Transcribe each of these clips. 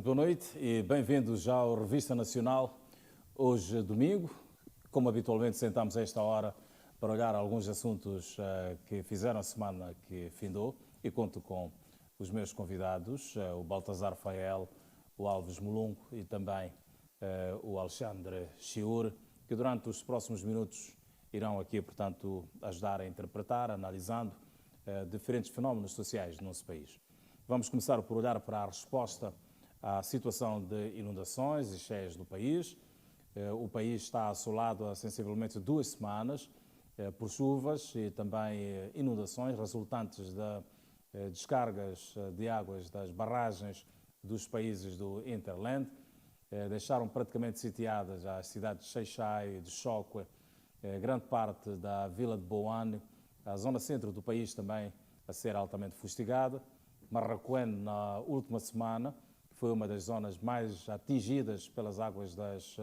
Muito boa noite e bem-vindos já ao Revista Nacional. Hoje, domingo, como habitualmente, sentamos a esta hora para olhar alguns assuntos que fizeram a semana que findou e conto com os meus convidados, o Baltazar Fael, o Alves Molungo e também o Alexandre Chiur, que durante os próximos minutos irão aqui, portanto, ajudar a interpretar, analisando diferentes fenómenos sociais do nosso país. Vamos começar por olhar para a resposta à situação de inundações e cheias do país. O país está assolado há sensivelmente 2 semanas por chuvas e também inundações resultantes de descargas de águas das barragens dos países do Hinterland. Deixaram praticamente sitiadas as cidades de Xai-Xai, de Chocwe, grande parte da vila de Boane, a zona centro do país também a ser altamente fustigada. Marraquém, na última semana, foi uma das zonas mais atingidas pelas águas das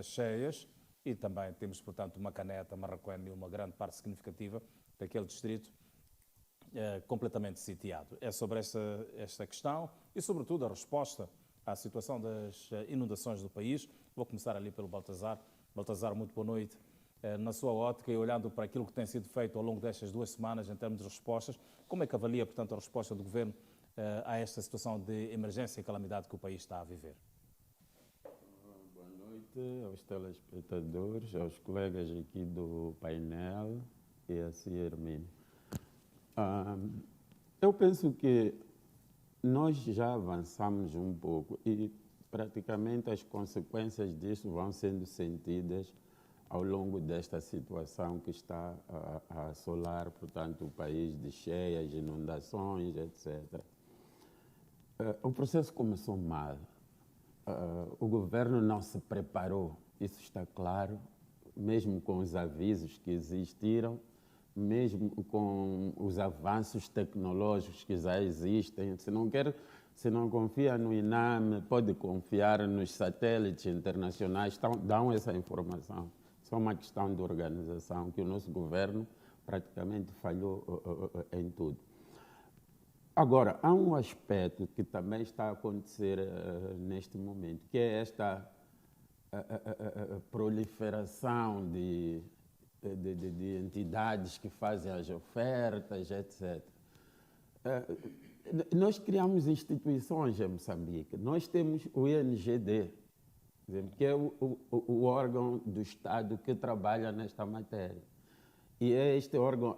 cheias, e também temos, portanto, uma Caneta, Marraquém e uma grande parte significativa daquele distrito completamente sitiado. É sobre esta questão e, sobretudo, a resposta à situação das inundações do país. Vou começar ali pelo Baltazar. Baltazar, muito boa noite. Na sua ótica e olhando para aquilo que tem sido feito ao longo destas 2 semanas em termos de respostas, como é que avalia, portanto, a resposta do Governo a esta situação de emergência e calamidade que o país está a viver? Boa noite aos telespectadores, aos colegas aqui do painel e a Hermínio. Eu penso que nós já avançamos um pouco e praticamente as consequências disso vão sendo sentidas ao longo desta situação que está a assolar, portanto, o país de cheias, inundações, etc. O processo começou mal. O governo não se preparou, isso está claro, mesmo com os avisos que existiram, mesmo com os avanços tecnológicos que já existem. Se não confia no INAME, pode confiar nos satélites internacionais, dão essa informação. Só uma questão de organização, que o nosso governo praticamente falhou em tudo. Agora, há um aspecto que também está a acontecer neste momento, que é esta proliferação de entidades que fazem as ofertas, etc. Nós criamos instituições em Moçambique. Nós temos o INGD, que é o órgão do Estado que trabalha nesta matéria. E é este órgão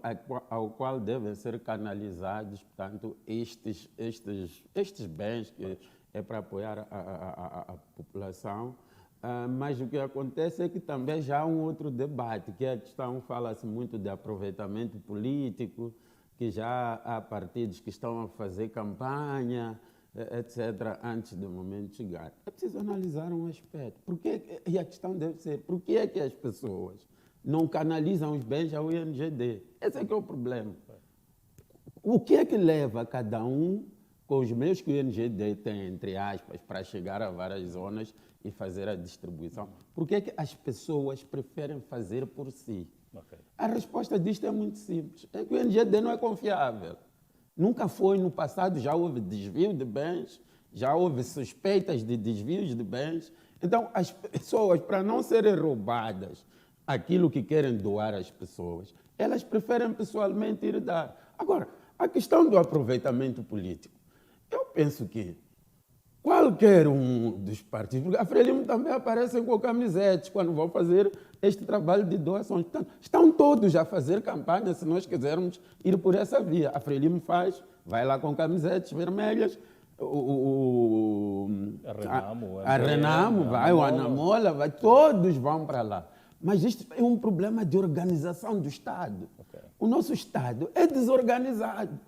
ao qual devem ser canalizados, portanto, estes bens que é para apoiar a população. Mas o que acontece é que também já há um outro debate, que é a questão, fala-se muito de aproveitamento político, que já há partidos que estão a fazer campanha, etc., antes do momento chegar. É preciso analisar um aspecto. E a questão deve ser, por que é que as pessoas não canalizam os bens ao INGD? Esse é que é o problema. O que é que leva cada um, com os meios que o INGD tem, entre aspas, para chegar a várias zonas e fazer a distribuição? Por que é que as pessoas preferem fazer por si? Okay. A resposta disto é muito simples. É que o INGD não é confiável. Nunca foi no passado, já houve desvio de bens, já houve suspeitas de desvios de bens. Então, as pessoas, para não serem roubadas aquilo que querem doar às pessoas, elas preferem pessoalmente ir dar. Agora, a questão do aproveitamento político, eu penso que qualquer um dos partidos, porque a Frelimo também aparecem com camisetes quando vão fazer este trabalho de doações. Portanto, estão todos a fazer campanha, se nós quisermos ir por essa via. A Frelimo vai lá com camisetes vermelhas, a Renamo vai, o Anamola vai, todos vão para lá. Mas isto é um problema de organização do Estado. Okay. O nosso Estado é desorganizado.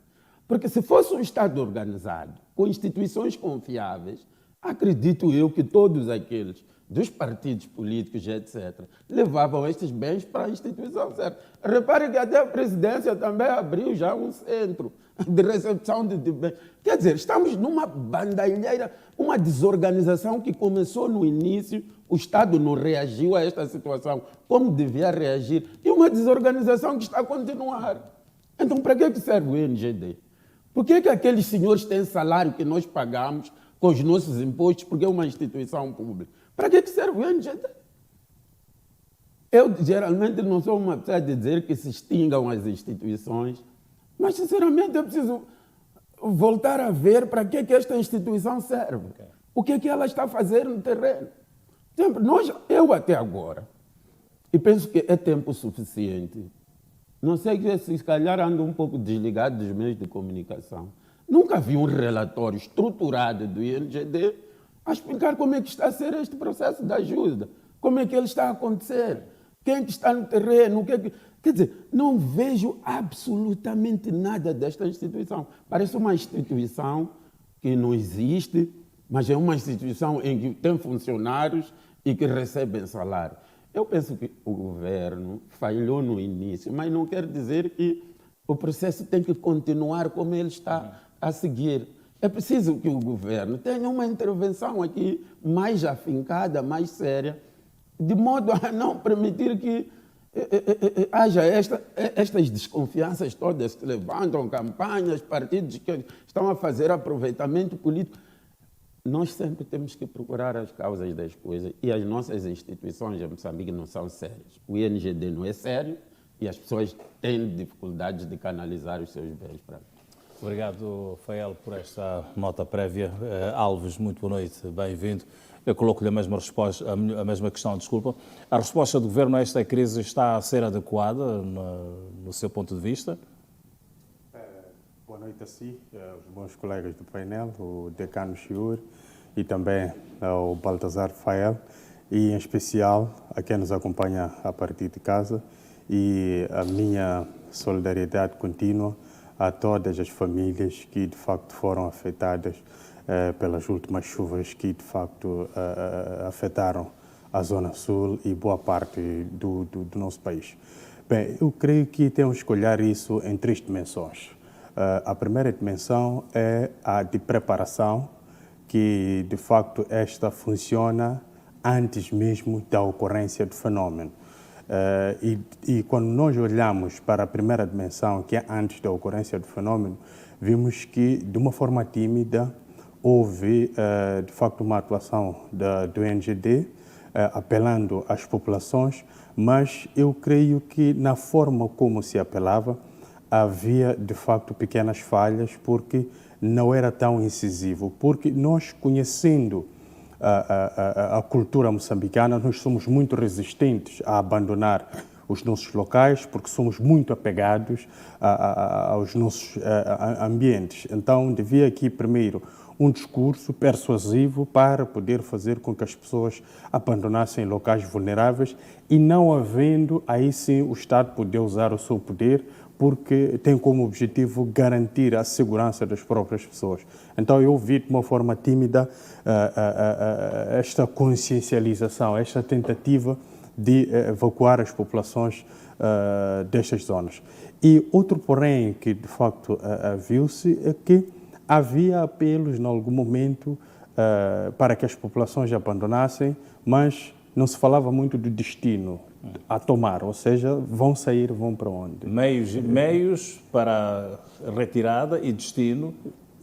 Porque se fosse um Estado organizado, com instituições confiáveis, acredito eu que todos aqueles dos partidos políticos, etc., levavam estes bens para a instituição certa. Repare que até a presidência também abriu já um centro de recepção de bens. Quer dizer, estamos numa bandalheira, uma desorganização que começou no início, o Estado não reagiu a esta situação como devia reagir, e uma desorganização que está a continuar. Então, para que serve o INGD? Por que aqueles senhores têm salário que nós pagamos com os nossos impostos, porque é uma instituição pública? Para que serve o INGD? Eu, geralmente, não sou uma pessoa de dizer que se extingam as instituições, mas, sinceramente, eu preciso voltar a ver para que esta instituição serve. Okay. O que ela está a fazer no terreno. Sempre, eu até agora, e penso que é tempo suficiente, não sei se calhar ando um pouco desligado dos meios de comunicação, nunca vi um relatório estruturado do INGD a explicar como é que está a ser este processo de ajuda, como é que ele está a acontecer, quem que está no terreno, Quer dizer, não vejo absolutamente nada desta instituição. Parece uma instituição que não existe, mas é uma instituição em que tem funcionários e que recebem salário. Eu penso que o governo falhou no início, mas não quer dizer que o processo tem que continuar como ele está a seguir. É preciso que o governo tenha uma intervenção aqui mais afincada, mais séria, de modo a não permitir que haja estas desconfianças todas que levantam, campanhas, partidos que estão a fazer aproveitamento político. Nós sempre temos que procurar as causas das coisas e as nossas instituições em Moçambique não são sérias. O INGD não é sério e as pessoas têm dificuldades de canalizar os seus bens para. Obrigado, Fael, por esta nota prévia. Alves, muito boa noite, bem-vindo. Eu coloco-lhe a mesma resposta, a mesma questão, desculpa. A resposta do Governo a esta crise está a ser adequada no seu ponto de vista? Boa noite a si, os bons colegas do painel, o Decano Chiur e também o Baltazar Fael, e em especial a quem nos acompanha a partir de casa, e a minha solidariedade contínua a todas as famílias que de facto foram afetadas pelas últimas chuvas que de facto afetaram a Zona Sul e boa parte do nosso país. Bem, eu creio que temos que olhar isso em 3 dimensões. A primeira dimensão é a de preparação, que de facto esta funciona antes mesmo da ocorrência do fenômeno. E quando nós olhamos para a primeira dimensão, que é antes da ocorrência do fenômeno, vimos que de uma forma tímida houve de facto uma atuação do INGD apelando às populações, mas eu creio que na forma como se apelava havia de facto pequenas falhas, porque não era tão incisivo, porque nós, conhecendo a cultura moçambicana, nós somos muito resistentes a abandonar os nossos locais, porque somos muito apegados aos nossos ambientes. Então, devia aqui primeiro um discurso persuasivo para poder fazer com que as pessoas abandonassem locais vulneráveis e não havendo, aí sim, o Estado poder usar o seu poder, porque tem como objetivo garantir a segurança das próprias pessoas. Então eu vi de uma forma tímida esta consciencialização, esta tentativa de evacuar as populações destas zonas. E outro porém que de facto viu-se é que havia apelos em algum momento para que as populações abandonassem, mas não se falava muito do destino a tomar, ou seja, vão sair, vão para onde? Meios para retirada e destino.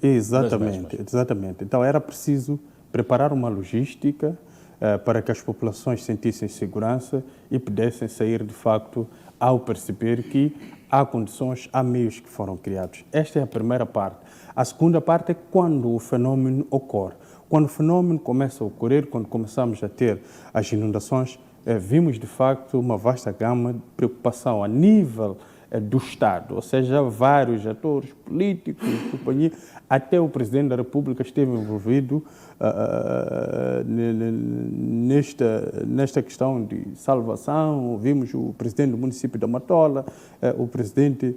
Exatamente, exatamente. Então era preciso preparar uma logística para que as populações sentissem segurança e pudessem sair de facto ao perceber que há condições, há meios que foram criados. Esta é a primeira parte. A segunda parte é quando o fenômeno ocorre. Quando o fenômeno começa a ocorrer, quando começamos a ter as inundações, vimos de facto uma vasta gama de preocupação a nível do Estado, ou seja, vários atores políticos, companhia, até o Presidente da República esteve envolvido nesta questão de salvação. Vimos o Presidente do município da Matola, o Presidente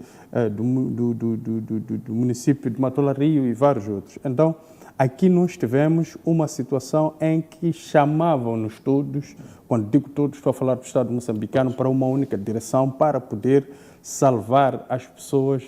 do município de Matola Rio e vários outros. Então, aqui nós tivemos uma situação em que chamavam-nos todos, quando digo todos, estou a falar do Estado moçambicano, para uma única direção para poder salvar as pessoas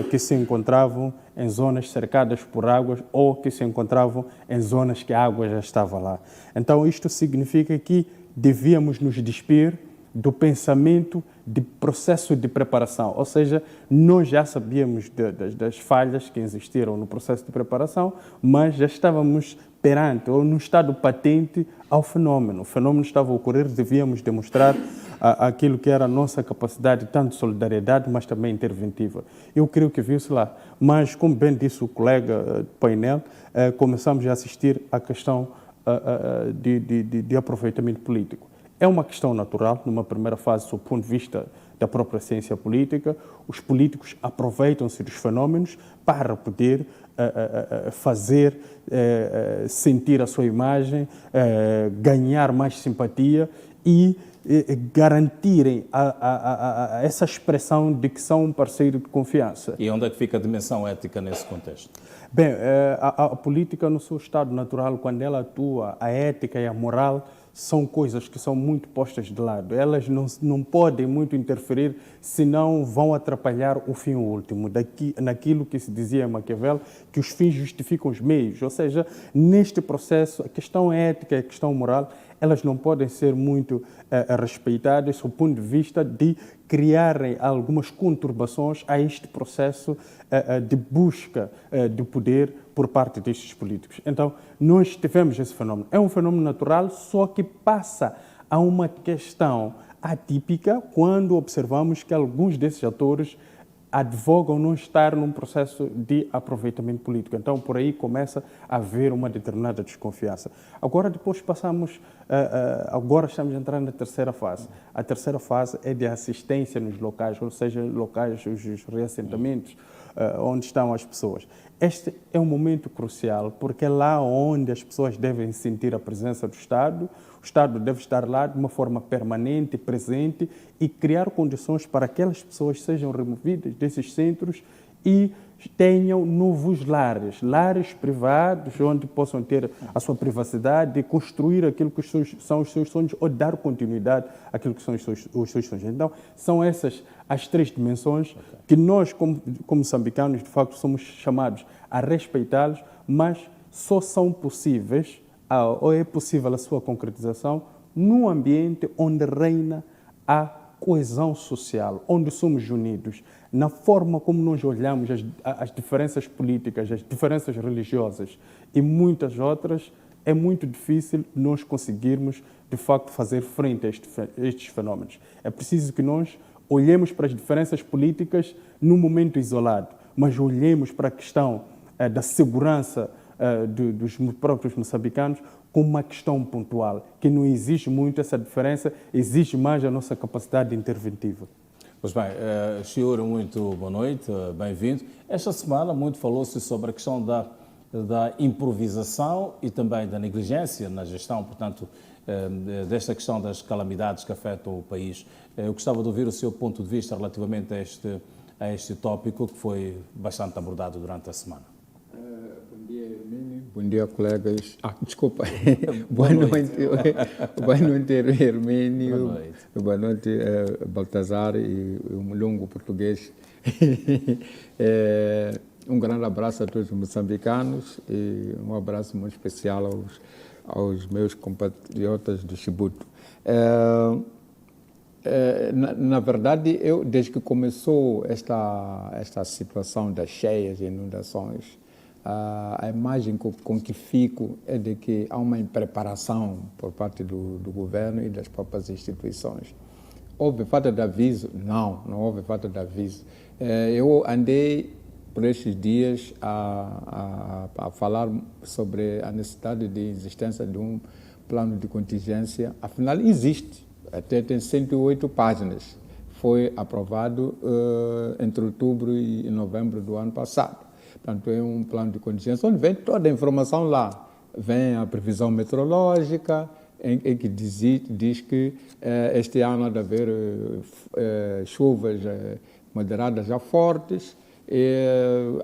que se encontravam em zonas cercadas por águas ou que se encontravam em zonas que a água já estava lá. Então isto significa que devíamos nos despir do pensamento de processo de preparação, ou seja, nós já sabíamos das falhas que existiram no processo de preparação, mas já estávamos perante ou no estado patente ao fenômeno. O fenômeno estava a ocorrer, devíamos demonstrar aquilo que era a nossa capacidade, tanto de solidariedade, mas também interventiva. Eu creio que viu-se lá, mas como bem disse o colega do painel, começamos a assistir à questão de aproveitamento político. É uma questão natural, numa primeira fase, do ponto de vista da própria ciência política, os políticos aproveitam-se dos fenómenos para poder fazer sentir a sua imagem, ganhar mais simpatia e garantirem essa expressão de que são um parceiro de confiança. E onde é que fica a dimensão ética nesse contexto? Bem, a política no seu estado natural, quando ela atua, a ética e a moral são coisas que são muito postas de lado. Elas não podem muito interferir, senão vão atrapalhar o fim último. Naquilo que se dizia em Maquiavel, que os fins justificam os meios. Ou seja, neste processo, a questão ética e a questão moral, elas não podem ser muito respeitadas do ponto de vista de criarem algumas conturbações a este processo de busca de poder por parte destes políticos. Então, nós tivemos esse fenómeno. É um fenómeno natural, só que passa a uma questão atípica quando observamos que alguns desses atores advogam não estar num processo de aproveitamento político. Então, por aí começa a haver uma determinada desconfiança. Agora, depois passamos, agora estamos entrando na terceira fase. A terceira fase é de assistência nos locais, ou seja, locais, os reassentamentos, onde estão as pessoas. Este é um momento crucial, porque é lá onde as pessoas devem sentir a presença do Estado. O Estado deve estar lá de uma forma permanente, presente, e criar condições para que aquelas pessoas sejam removidas desses centros e tenham novos lares privados, onde possam ter a sua privacidade e construir aquilo que são os seus sonhos ou dar continuidade àquilo que são os seus sonhos. Então, são essas as três dimensões que nós, como moçambicanos, de facto, somos chamados a respeitá-los, mas só são possíveis, ou é possível a sua concretização, num ambiente onde reina a coesão social, onde somos unidos, na forma como nós olhamos as diferenças políticas, as diferenças religiosas e muitas outras, é muito difícil nós conseguirmos, de facto, fazer frente a estes fenómenos. É preciso que nós olhemos para as diferenças políticas num momento isolado, mas olhemos para a questão da segurança dos próprios moçambicanos como uma questão pontual, que não exige muito essa diferença, exige mais a nossa capacidade interventiva. Pois bem, senhor, muito boa noite, bem-vindo. Esta semana muito falou-se sobre a questão da improvisação e também da negligência na gestão, portanto, desta questão das calamidades que afetam o país. Eu gostava de ouvir o seu ponto de vista relativamente a este tópico que foi bastante abordado durante a semana. Bom dia, Hermínio. Bom dia, colegas. Desculpa. Boa noite. Boa noite, Hermínio. Boa noite. Boa noite, Baltazar e o Mulungu português. Um grande abraço a todos os moçambicanos e um abraço muito especial aos meus compatriotas do Chibuto. Na verdade, desde que começou esta situação das cheias e inundações, a imagem com que fico é de que há uma impreparação por parte do governo e das próprias instituições. Houve falta de aviso? Não houve falta de aviso. Eu andei por estes dias a falar sobre a necessidade de existência de um plano de contingência. Afinal, existe. Até tem 108 páginas. Foi aprovado entre outubro e novembro do ano passado. Portanto, é um plano de contingência onde vem toda a informação lá. Vem a previsão meteorológica, em que diz que este ano há de haver chuvas moderadas a fortes.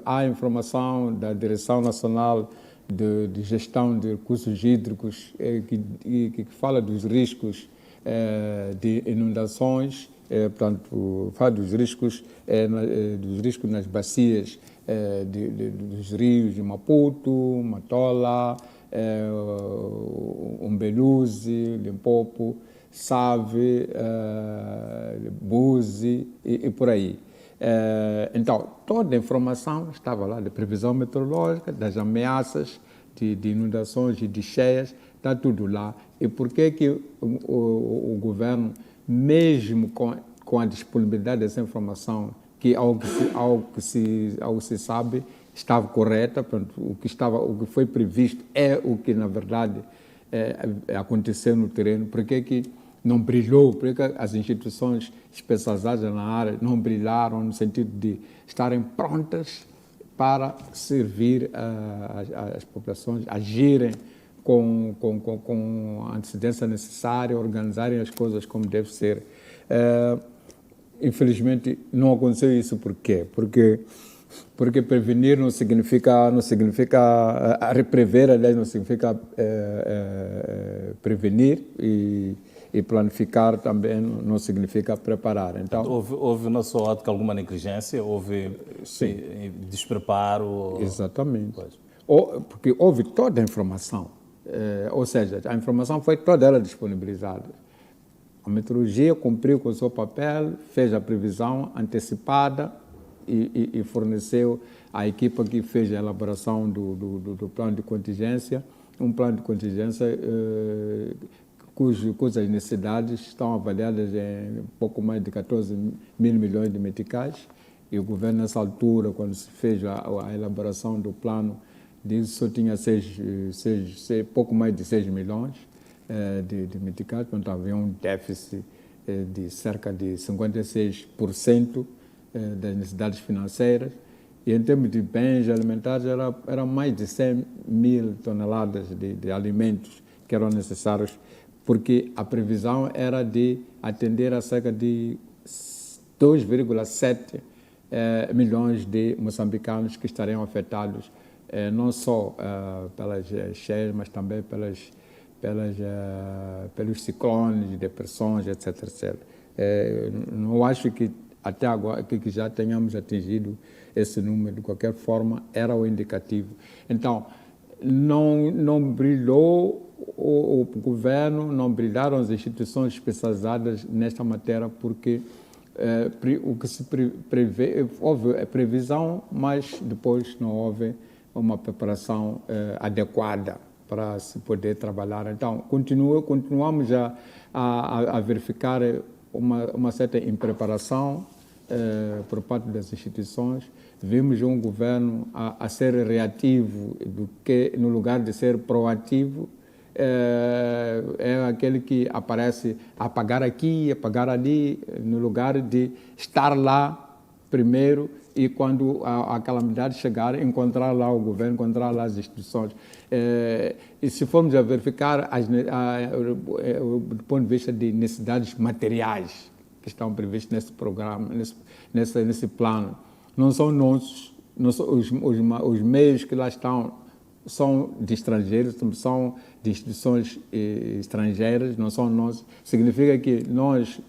Há a informação da Direção Nacional de Gestão de Recursos Hídricos que fala dos riscos de inundações, portanto, fala dos riscos nas bacias dos rios de Maputo, Matola, Umbeluzi, Limpopo, Save, Buzi e por aí. Então, toda a informação estava lá, de previsão meteorológica, das ameaças de inundações e de cheias, está tudo lá. E por que o governo, mesmo com a disponibilidade dessa informação, que ao que se sabe estava correta, portanto, o que foi previsto é o que na verdade aconteceu no terreno, por que não brilhou, por que as instituições especializadas na área não brilharam no sentido de estarem prontas para servir as populações, agirem com a antecedência necessária, organizarem as coisas como deve ser. Infelizmente não aconteceu isso. Por quê? Porque prevenir não significa prever, aliás, não significa prevenir, e planificar também não significa preparar. Então, houve na sua ótica alguma negligência? Houve despreparo? Exatamente. Porque houve toda a informação. Ou seja, a informação foi toda ela disponibilizada. A meteorologia cumpriu com o seu papel, fez a previsão antecipada e forneceu à equipa que fez a elaboração do plano de contingência, um plano de contingência cujas necessidades estão avaliadas em pouco mais de 14 mil milhões de meticais, e o governo, nessa altura, quando se fez a elaboração do plano, disse que só tinha pouco mais de 6 milhões de meticais, portanto havia um déficit de cerca de 56% das necessidades financeiras, e em termos de bens alimentares era mais de 100 mil toneladas de alimentos que eram necessários, porque a previsão era de atender a cerca de 2,7 milhões de moçambicanos que estariam afetados não só pelas cheias, mas também pelos ciclones, depressões, etc, etc. Não acho que até agora que já tenhamos atingido esse número. De qualquer forma, era o indicativo. Então, não brilhou o governo, não brilharam as instituições especializadas nesta matéria, porque o que se prevê, houve previsão, mas depois não houve uma preparação adequada para se poder trabalhar. Então, continuamos a verificar uma certa impreparação por parte das instituições. Vimos um governo a ser reativo no lugar de ser proativo. É aquele que aparece a apagar aqui, apagar ali, no lugar de estar lá primeiro e, quando a calamidade chegar, encontrar lá o governo, encontrar lá as instituições. E se formos a verificar do ponto de vista de necessidades materiais que estão previstas nesse programa, nesse plano, não são nossos, os meios que lá estão são de estrangeiros, são de instituições estrangeiras, não são nossos. Significa que nós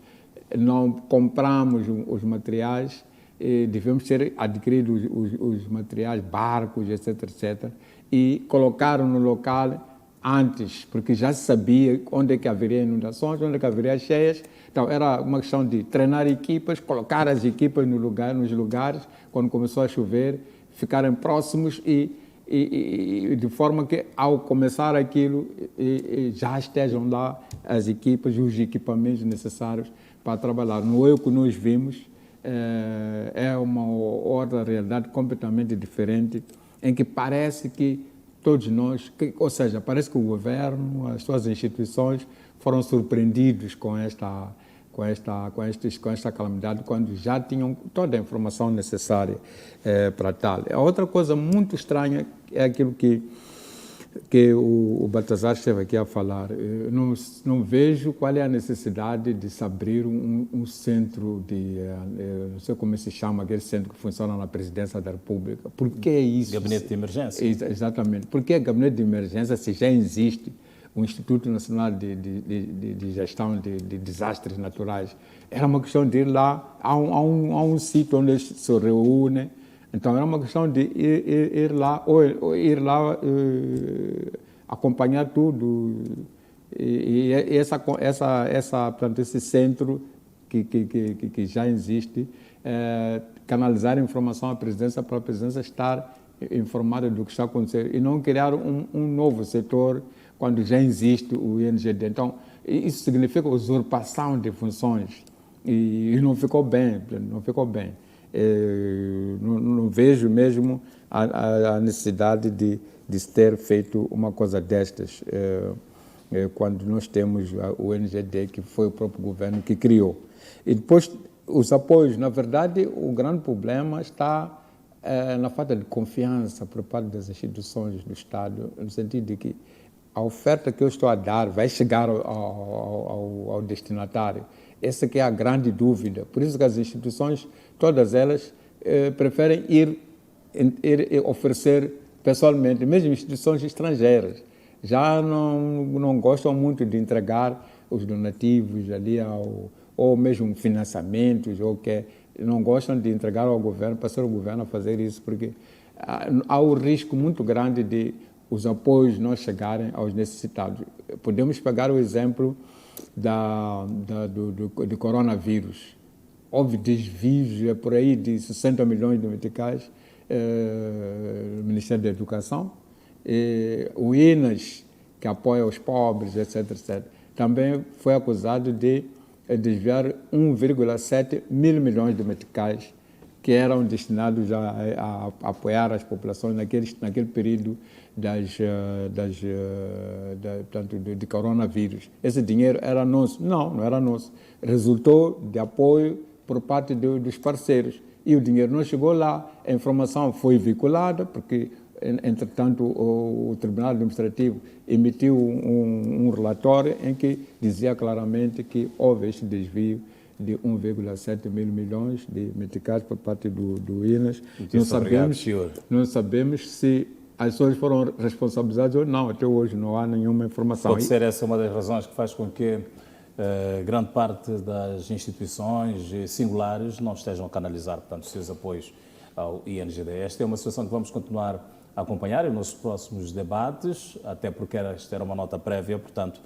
não compramos os materiais, devemos ter adquirido os materiais, barcos, etc, etc, e colocaram no local antes, porque já se sabia onde é que haveria inundações, onde é que haveria cheias. Então, era uma questão de treinar equipas, colocar as equipas nos lugares, quando começou a chover, ficarem próximos e de forma que, ao começar aquilo, já estejam lá as equipas e os equipamentos necessários para trabalhar. No eu que nós vimos, é uma outra realidade completamente diferente, em que parece que todos nós, ou seja, parece que o governo, as suas instituições foram surpreendidos com esta calamidade, quando já tinham toda a informação necessária para tal. A outra coisa muito estranha é aquilo que o Baltazar esteve aqui a falar. Eu não vejo qual é a necessidade de se abrir um centro não sei como se chama, aquele centro que funciona na Presidência da República. Por que isso? Gabinete de emergência. Exatamente. Por que gabinete de emergência, se já existe o Instituto Nacional de Gestão de Desastres Naturais? Era uma questão de ir lá, a um sítio onde eles se reúnem. Então, era uma questão de ir lá, acompanhar tudo, Portanto, esse centro que já existe, canalizar informação à presidência para a presidência estar informada do que está acontecendo e não criar um novo setor quando já existe o INGD. Então, isso significa usurpação de funções e não ficou bem, não ficou bem. Não vejo mesmo a necessidade de se ter feito uma coisa destas quando nós temos o INGD, que foi o próprio governo que criou. E depois, os apoios, na verdade, o grande problema está na falta de confiança por parte das instituições do Estado, no sentido de que a oferta que eu estou a dar vai chegar ao destinatário. Essa que é a grande dúvida. Por isso que as instituições, todas elas, preferem ir oferecer pessoalmente, mesmo instituições estrangeiras. Já não gostam muito de entregar os donativos ali ou mesmo financiamentos, ou que não gostam de entregar ao governo, para ser o governo a fazer isso, porque há o risco muito grande de os apoios não chegarem aos necessitados. Podemos pegar o exemplo do coronavírus. Houve desvios por aí de 60 milhões de meticais no Ministério da Educação. O INAS, que apoia os pobres, etc., também foi acusado de desviar 1,7 mil milhões de meticais que eram destinados a apoiar as populações naquele período de coronavírus. Esse dinheiro era nosso? Não era nosso. Resultou de apoio por parte dos parceiros. E o dinheiro não chegou lá, a informação foi vinculada, porque, entretanto, o Tribunal Administrativo emitiu um relatório em que dizia claramente que houve este desvio de 1,7 mil milhões de meticais por parte do INAS. Não sabemos se as pessoas foram responsabilizadas ou não. Até hoje não há nenhuma informação. Pode ser essa uma das razões que faz com que grande parte das instituições singulares não estejam a canalizar, portanto, os seus apoios ao INGD. Esta é uma situação que vamos continuar a acompanhar nos próximos debates, até porque esta era uma nota prévia, portanto,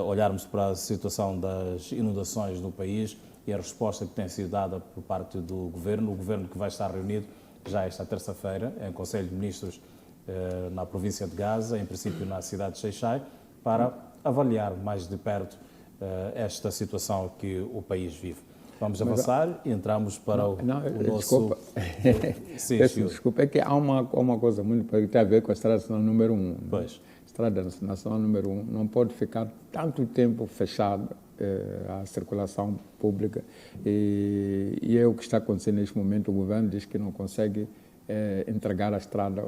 olharmos para a situação das inundações no país e a resposta que tem sido dada por parte do Governo, o Governo que vai estar reunido já esta terça-feira em Conselho de Ministros na província de Gaza, em princípio na cidade de Xai-Xai, para avaliar mais de perto esta situação que o país vive. Vamos avançar e entramos para o nosso... Desculpa. Sim, desculpa, é que há uma coisa muito que tem a ver com a Estrada Nacional número 1. Pois. A Estrada Nacional número 1 não pode ficar tanto tempo fechada à circulação pública e é o que está acontecendo neste momento. O governo diz que não consegue entregar a estrada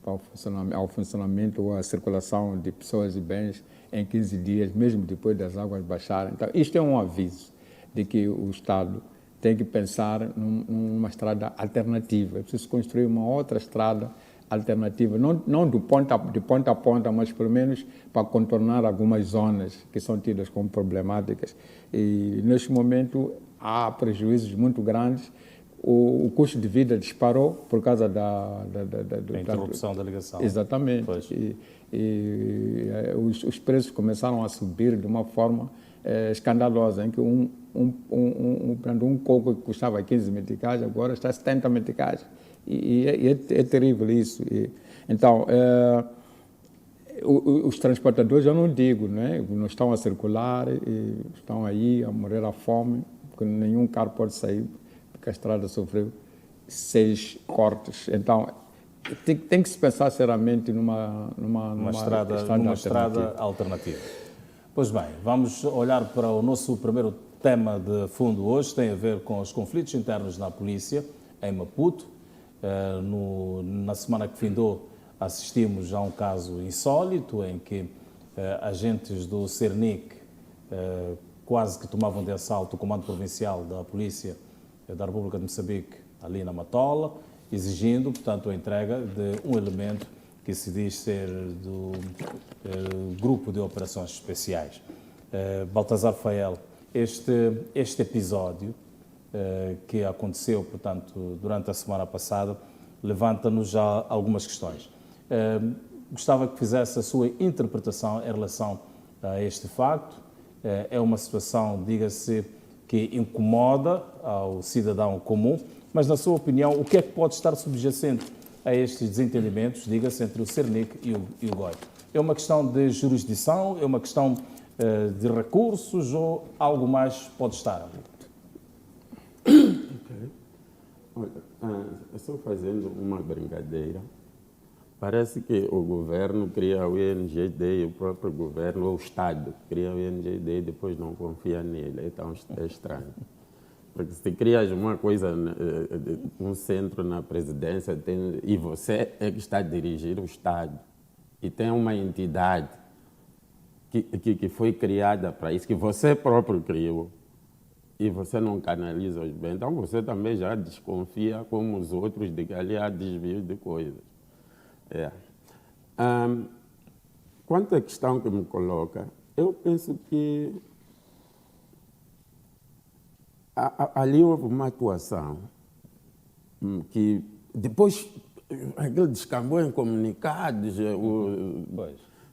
ao funcionamento ou à circulação de pessoas e bens em 15 dias, mesmo depois das águas baixarem. Então, isto é um aviso de que o Estado tem que pensar numa estrada alternativa. É preciso construir uma outra estrada alternativa, não de ponta a ponta, mas pelo menos para contornar algumas zonas que são tidas como problemáticas. E neste momento há prejuízos muito grandes. O custo de vida disparou por causa da interrupção da ligação. Exatamente. Os preços começaram a subir de uma forma escandalosa, em que um coco que custava 15 meticais agora está a 70 meticais. E é terrível isso. Então, os transportadores, eu não digo, né? Não estão a circular, estão aí a morrer à fome, porque nenhum carro pode sair, porque a estrada sofreu 6 cortes. Então, tem que se pensar seriamente numa estrada alternativa. Pois bem, vamos olhar para o nosso primeiro tema de fundo hoje, tem a ver com os conflitos internos na polícia em Maputo. Na semana que findou, assistimos a um caso insólito em que agentes do CERNIC quase que tomavam de assalto o Comando Provincial da Polícia da República de Moçambique, ali na Matola, exigindo, portanto, a entrega de um elemento que se diz ser do Grupo de Operações Especiais. Baltazar Fael, este episódio que aconteceu, portanto, durante a semana passada, levanta-nos já algumas questões. Gostava que fizesse a sua interpretação em relação a este facto. É uma situação, diga-se, que incomoda ao cidadão comum, mas, na sua opinião, o que é que pode estar subjacente a estes desentendimentos, diga-se, entre o Cernic e o GOI? É uma questão de jurisdição, é uma questão de recursos ou algo mais pode estar ali? Olha, só fazendo uma brincadeira, parece que o governo cria o INGD e o próprio governo, ou o Estado, cria o INGD e depois não confia nele. Então é estranho. Porque se crias uma coisa, um centro na presidência, e você é que está a dirigir o Estado, e tem uma entidade que foi criada para isso, que você próprio criou, e você não canaliza os bens, então você também já desconfia, como os outros, de que ali há desvio de coisas. Quanto à questão que me coloca, eu penso que ali houve uma atuação que depois aquele descambou em comunicados.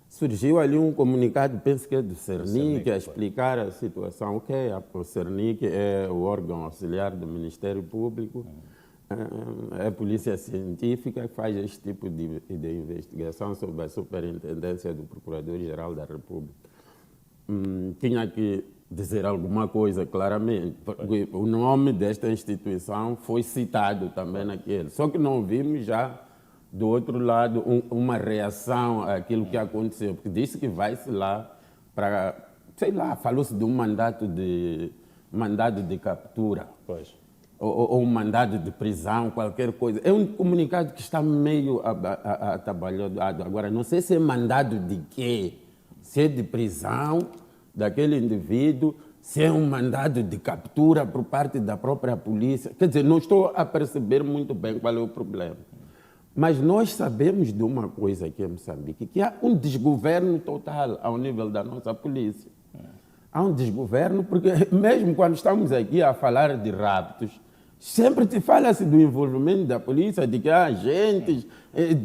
Surgiu ali um comunicado, penso que é do Cernic, a explicar a situação. O Cernic é o órgão auxiliar do Ministério Público, é a polícia científica que faz este tipo de investigação sob a superintendência do Procurador-Geral da República. Tinha que dizer alguma coisa claramente, porque o nome desta instituição foi citado também naquele. Só que não vimos já, do outro lado, uma reação àquilo que aconteceu, porque disse que vai-se lá para, sei lá, falou-se de um mandado de captura. Pois. Ou um mandado de prisão, qualquer coisa. É um comunicado que está meio atabalhado. Agora, não sei se é mandado de quê, se é de prisão daquele indivíduo, se é um mandado de captura por parte da própria polícia. Quer dizer, não estou a perceber muito bem qual é o problema. Mas nós sabemos de uma coisa aqui em Moçambique, que há um desgoverno total ao nível da nossa polícia. Há um desgoverno, porque mesmo quando estamos aqui a falar de raptos, sempre se fala-se do envolvimento da polícia, de que há agentes,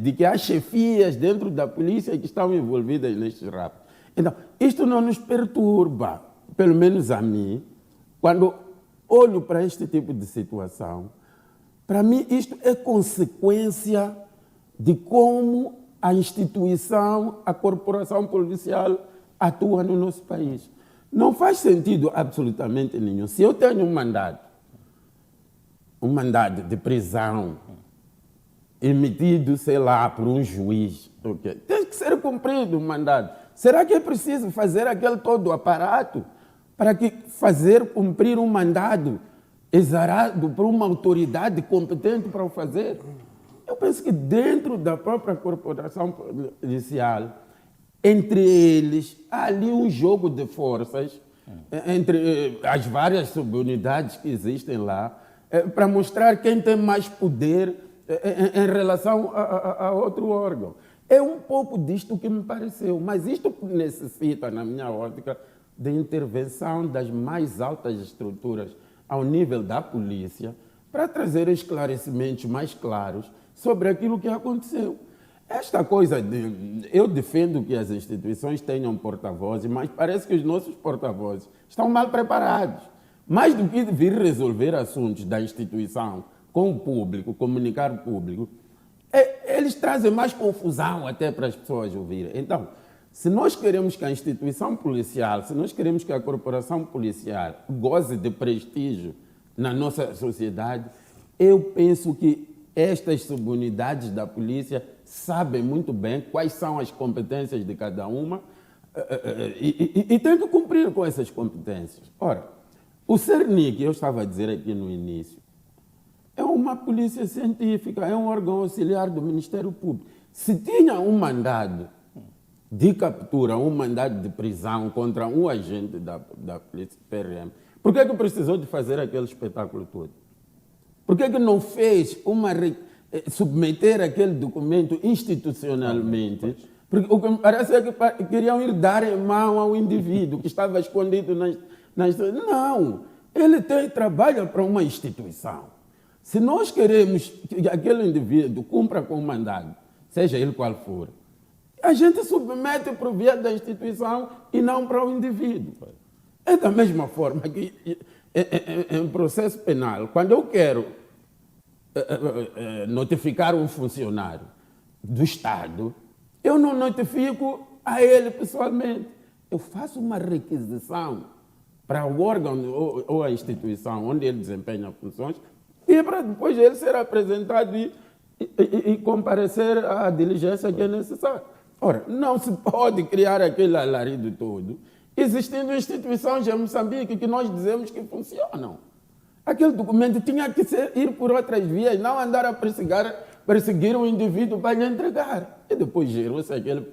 de que há chefias dentro da polícia que estão envolvidas nestes raptos. Então, isto não nos perturba, pelo menos a mim, quando olho para este tipo de situação. Para mim, isto é consequência de como a instituição, a corporação policial atua no nosso país. Não faz sentido absolutamente nenhum. Se eu tenho um mandado de prisão emitido, sei lá, por um juiz, tem que ser cumprido o mandado. Será que é preciso fazer aquele todo o aparato para fazer cumprir um mandado exarado por uma autoridade competente para o fazer? Eu penso que dentro da própria corporação policial, entre eles, há ali um jogo de forças entre as várias subunidades que existem lá, para mostrar quem tem mais poder em relação a outro órgão. É um pouco disto que me pareceu, mas isto necessita, na minha ótica, de intervenção das mais altas estruturas ao nível da polícia para trazer esclarecimentos mais claros sobre aquilo que aconteceu. Esta coisa eu defendo que as instituições tenham porta-vozes, mas parece que os nossos porta-vozes estão mal preparados. Mais do que vir resolver assuntos da instituição com o público, comunicar o público, eles trazem mais confusão até para as pessoas ouvirem. Então, se nós queremos que a instituição policial, se nós queremos que a corporação policial goze de prestígio na nossa sociedade, eu penso que estas subunidades da polícia sabem muito bem quais são as competências de cada uma e têm que cumprir com essas competências. Ora, o Cernic, eu estava a dizer aqui no início, é uma polícia científica, é um órgão auxiliar do Ministério Público. Se tinha um mandado de captura, um mandado de prisão contra um agente da polícia PRM, por que precisou de fazer aquele espetáculo todo? Por que não fez submeter aquele documento institucionalmente? Porque o que me parece é que queriam ir dar em mão ao indivíduo que estava escondido na instituição. Não, ele trabalha para uma instituição. Se nós queremos que aquele indivíduo cumpra com o mandado, seja ele qual for, A gente submete para o via da instituição e não para o indivíduo. É da mesma forma que em processo penal, quando eu quero notificar um funcionário do Estado, eu não notifico a ele pessoalmente. Eu faço uma requisição para o órgão ou a instituição onde ele desempenha funções e para depois ele ser apresentado e comparecer à diligência que é necessária. Ora, não se pode criar aquele alarido todo existindo instituições em Moçambique que nós dizemos que funcionam. Aquele documento tinha que ir por outras vias, não andar a perseguir um indivíduo para lhe entregar. E depois gerou-se aquele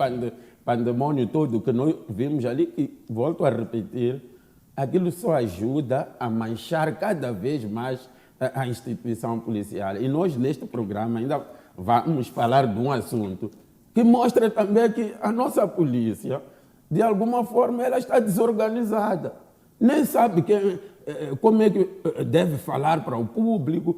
pandemônio todo que nós vimos ali, e volto a repetir, aquilo só ajuda a manchar cada vez mais a instituição policial. E nós, neste programa, ainda vamos falar de um assunto que mostra também que a nossa polícia, de alguma forma, ela está desorganizada. Nem sabe como é que deve falar para o público,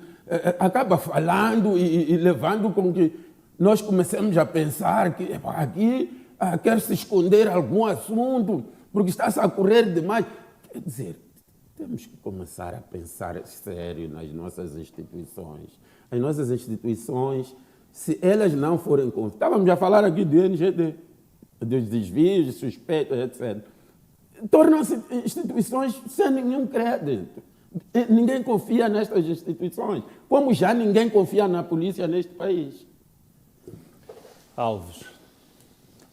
acaba falando e levando com que nós comecemos a pensar que aqui quer se esconder algum assunto, porque está-se a correr demais. Quer dizer, temos que começar a pensar sério nas nossas instituições. As nossas instituições, se elas não forem... Estávamos a falar aqui do NGD, dos desvios, suspeitos, etc. Tornam-se instituições sem nenhum crédito. Ninguém confia nestas instituições, como já ninguém confia na polícia neste país. Alves,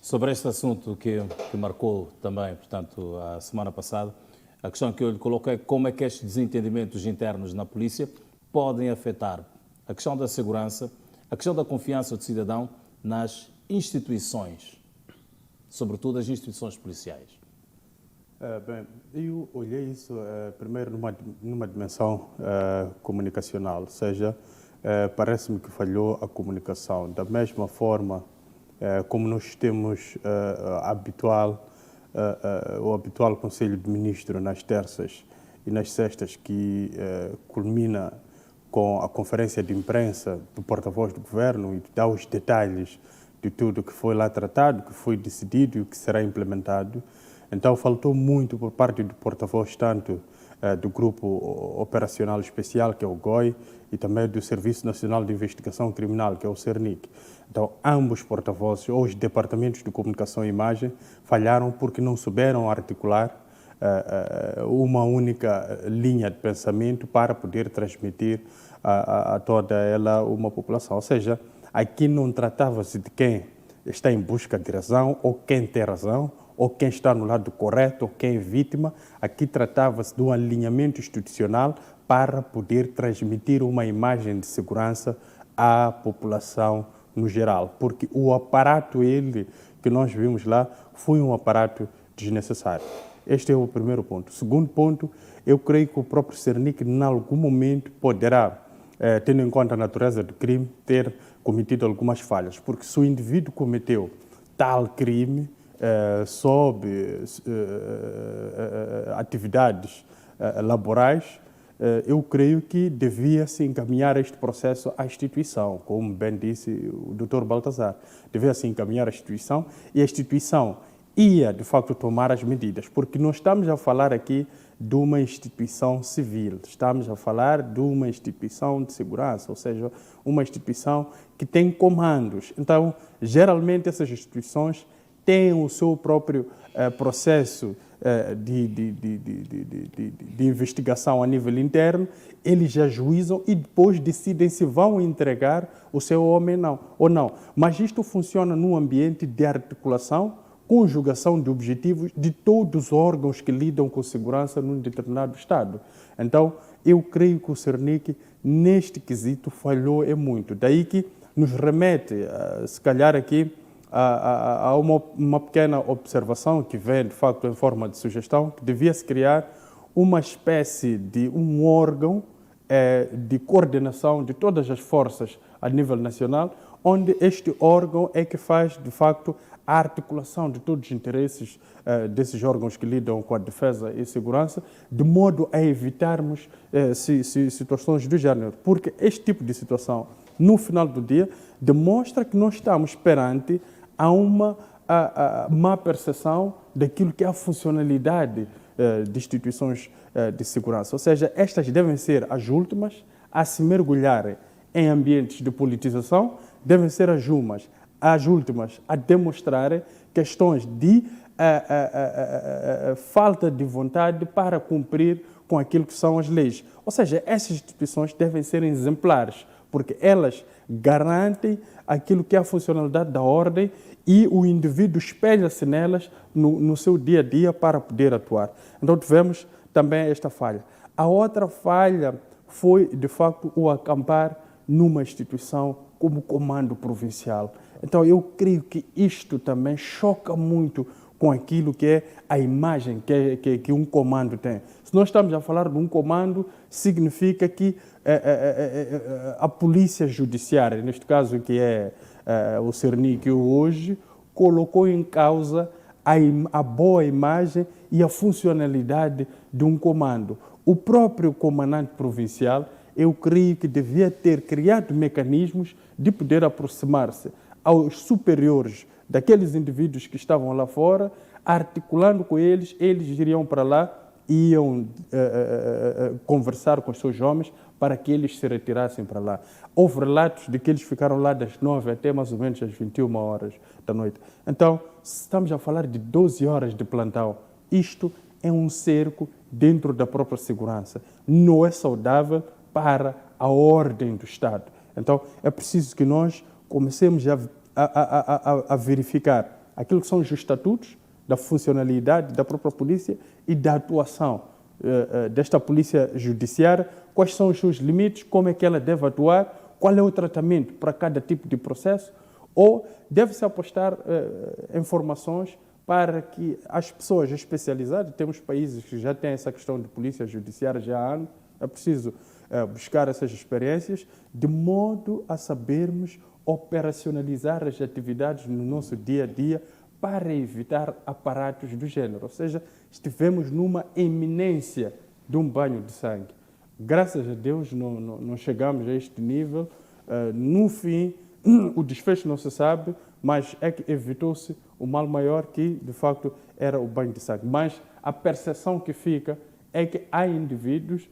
sobre este assunto que marcou também, portanto, a semana passada, a questão que eu lhe coloco é como é que estes desentendimentos internos na polícia podem afetar a questão da segurança, a questão da confiança do cidadão nas instituições, sobretudo as instituições policiais. Bem, eu olhei isso primeiro numa dimensão comunicacional, ou seja, parece-me que falhou a comunicação. Da mesma forma como nós temos o habitual Conselho de Ministros nas terças e nas sextas, que culmina com a conferência de imprensa do porta-voz do governo e dá os detalhes de tudo que foi lá tratado, que foi decidido e o que será implementado. Então, faltou muito por parte do porta-voz, tanto do Grupo Operacional Especial, que é o GOI, e também do Serviço Nacional de Investigação Criminal, que é o CERNIC. Então, ambos porta-vozes, ou os departamentos de comunicação e imagem, falharam porque não souberam articular uma única linha de pensamento para poder transmitir a toda ela uma população. Ou seja, aqui não tratava-se de quem está em busca de razão, ou quem tem razão, ou quem está no lado correto, ou quem é vítima. Aqui tratava-se de um alinhamento institucional para poder transmitir uma imagem de segurança à população no geral, porque o aparato que nós vimos lá foi um aparato desnecessário. Este é o primeiro ponto. Segundo ponto, eu creio que o próprio CERNIC, em algum momento, poderá, tendo em conta a natureza do crime, ter cometido algumas falhas, porque se o indivíduo cometeu tal crime sob atividades laborais, eu creio que devia-se encaminhar este processo à instituição, como bem disse o Dr. Baltazar. Devia-se encaminhar à instituição e a instituição ia, de facto, tomar as medidas, porque nós estamos a falar aqui de uma instituição civil, estamos a falar de uma instituição de segurança, ou seja, uma instituição que tem comandos. Então, geralmente, essas instituições têm o seu próprio processo de investigação a nível interno, eles já ajuizam e depois decidem se vão entregar o seu homem ou não. Mas isto funciona num ambiente de articulação, conjugação de objetivos de todos os órgãos que lidam com segurança num determinado Estado. Então, eu creio que o CERNIC, neste quesito, falhou muito. Daí que nos remete, se calhar aqui, a uma pequena observação que vem, de facto, em forma de sugestão, que devia-se criar uma espécie de um órgão de coordenação de todas as forças a nível nacional, onde este órgão é que faz, de facto, a articulação de todos os interesses desses órgãos que lidam com a defesa e segurança, de modo a evitarmos situações do género. Porque este tipo de situação, no final do dia, demonstra que nós estamos perante há uma má percepção daquilo que é a funcionalidade de instituições de segurança. Ou seja, estas devem ser as últimas a se mergulharem em ambientes de politização, devem ser as últimas a demonstrarem questões de falta de vontade para cumprir com aquilo que são as leis. Ou seja, essas instituições devem ser exemplares, porque elas garantem aquilo que é a funcionalidade da ordem e o indivíduo espelha-se nelas no seu dia a dia para poder atuar. Então tivemos também esta falha. A outra falha foi, de facto, o acampar numa instituição como o Comando Provincial. Então eu creio que isto também choca muito com aquilo que é a imagem que um comando tem. Se nós estamos a falar de um comando, significa que a polícia judiciária, neste caso que é o Cernic hoje, colocou em causa a boa imagem e a funcionalidade de um comando. O próprio comandante provincial, eu creio que devia ter criado mecanismos de poder aproximar-se aos superiores daqueles indivíduos que estavam lá fora, articulando com eles, eles iriam para lá, iam conversar com os seus homens para que eles se retirassem para lá. Houve relatos de que eles ficaram lá das 9 até mais ou menos às 21 horas da noite. Então, estamos a falar de 12 horas de plantão. Isto é um cerco dentro da própria segurança. Não é saudável para a ordem do Estado. Então, é preciso que nós comecemos a verificar aquilo que são os estatutos da funcionalidade da própria polícia e da atuação desta polícia judiciária, quais são os seus limites, como é que ela deve atuar, qual é o tratamento para cada tipo de processo, ou deve-se apostar informações para que as pessoas especializadas, temos países que já têm essa questão de polícia judiciária já há anos, é preciso buscar essas experiências de modo a sabermos operacionalizar as atividades no nosso dia a dia para evitar aparatos do género. Ou seja, estivemos numa eminência de um banho de sangue. Graças a Deus não chegamos a este nível. No fim, o desfecho não se sabe, mas é que evitou-se o mal maior que, de facto, era o banho de sangue. Mas a percepção que fica é que há indivíduos,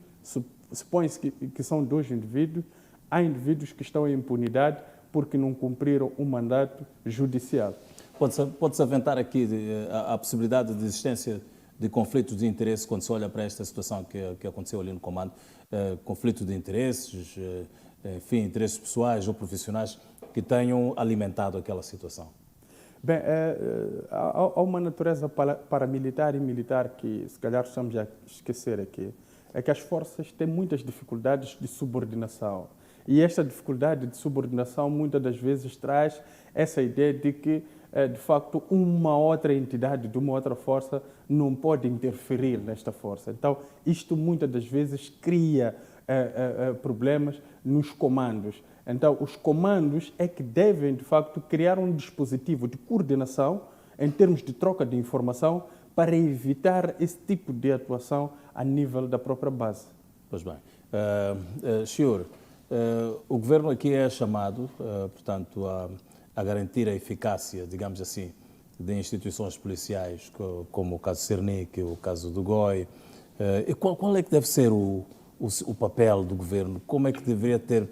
supõe-se que são 2 indivíduos, há indivíduos que estão em impunidade porque não cumpriram o mandato judicial. Pode-se aventar aqui a possibilidade de existência de conflitos de interesse quando se olha para esta situação que aconteceu ali no comando? Conflitos de interesses, enfim, interesses pessoais ou profissionais que tenham alimentado aquela situação? Bem, há uma natureza paramilitar e militar que, se calhar, estamos a esquecer aqui. É que as forças têm muitas dificuldades de subordinação. E esta dificuldade de subordinação, muitas das vezes, traz essa ideia de que, de facto, uma outra entidade de uma outra força não pode interferir nesta força. Então, isto, muitas das vezes, cria problemas nos comandos. Então, os comandos é que devem, de facto, criar um dispositivo de coordenação em termos de troca de informação para evitar esse tipo de atuação a nível da própria base. Pois bem. Senhor, o Governo aqui é chamado, portanto, a garantir a eficácia, digamos assim, de instituições policiais, como o caso Cernic, o caso do GOI. E qual é que deve ser o papel do Governo? Como é que deveria ter...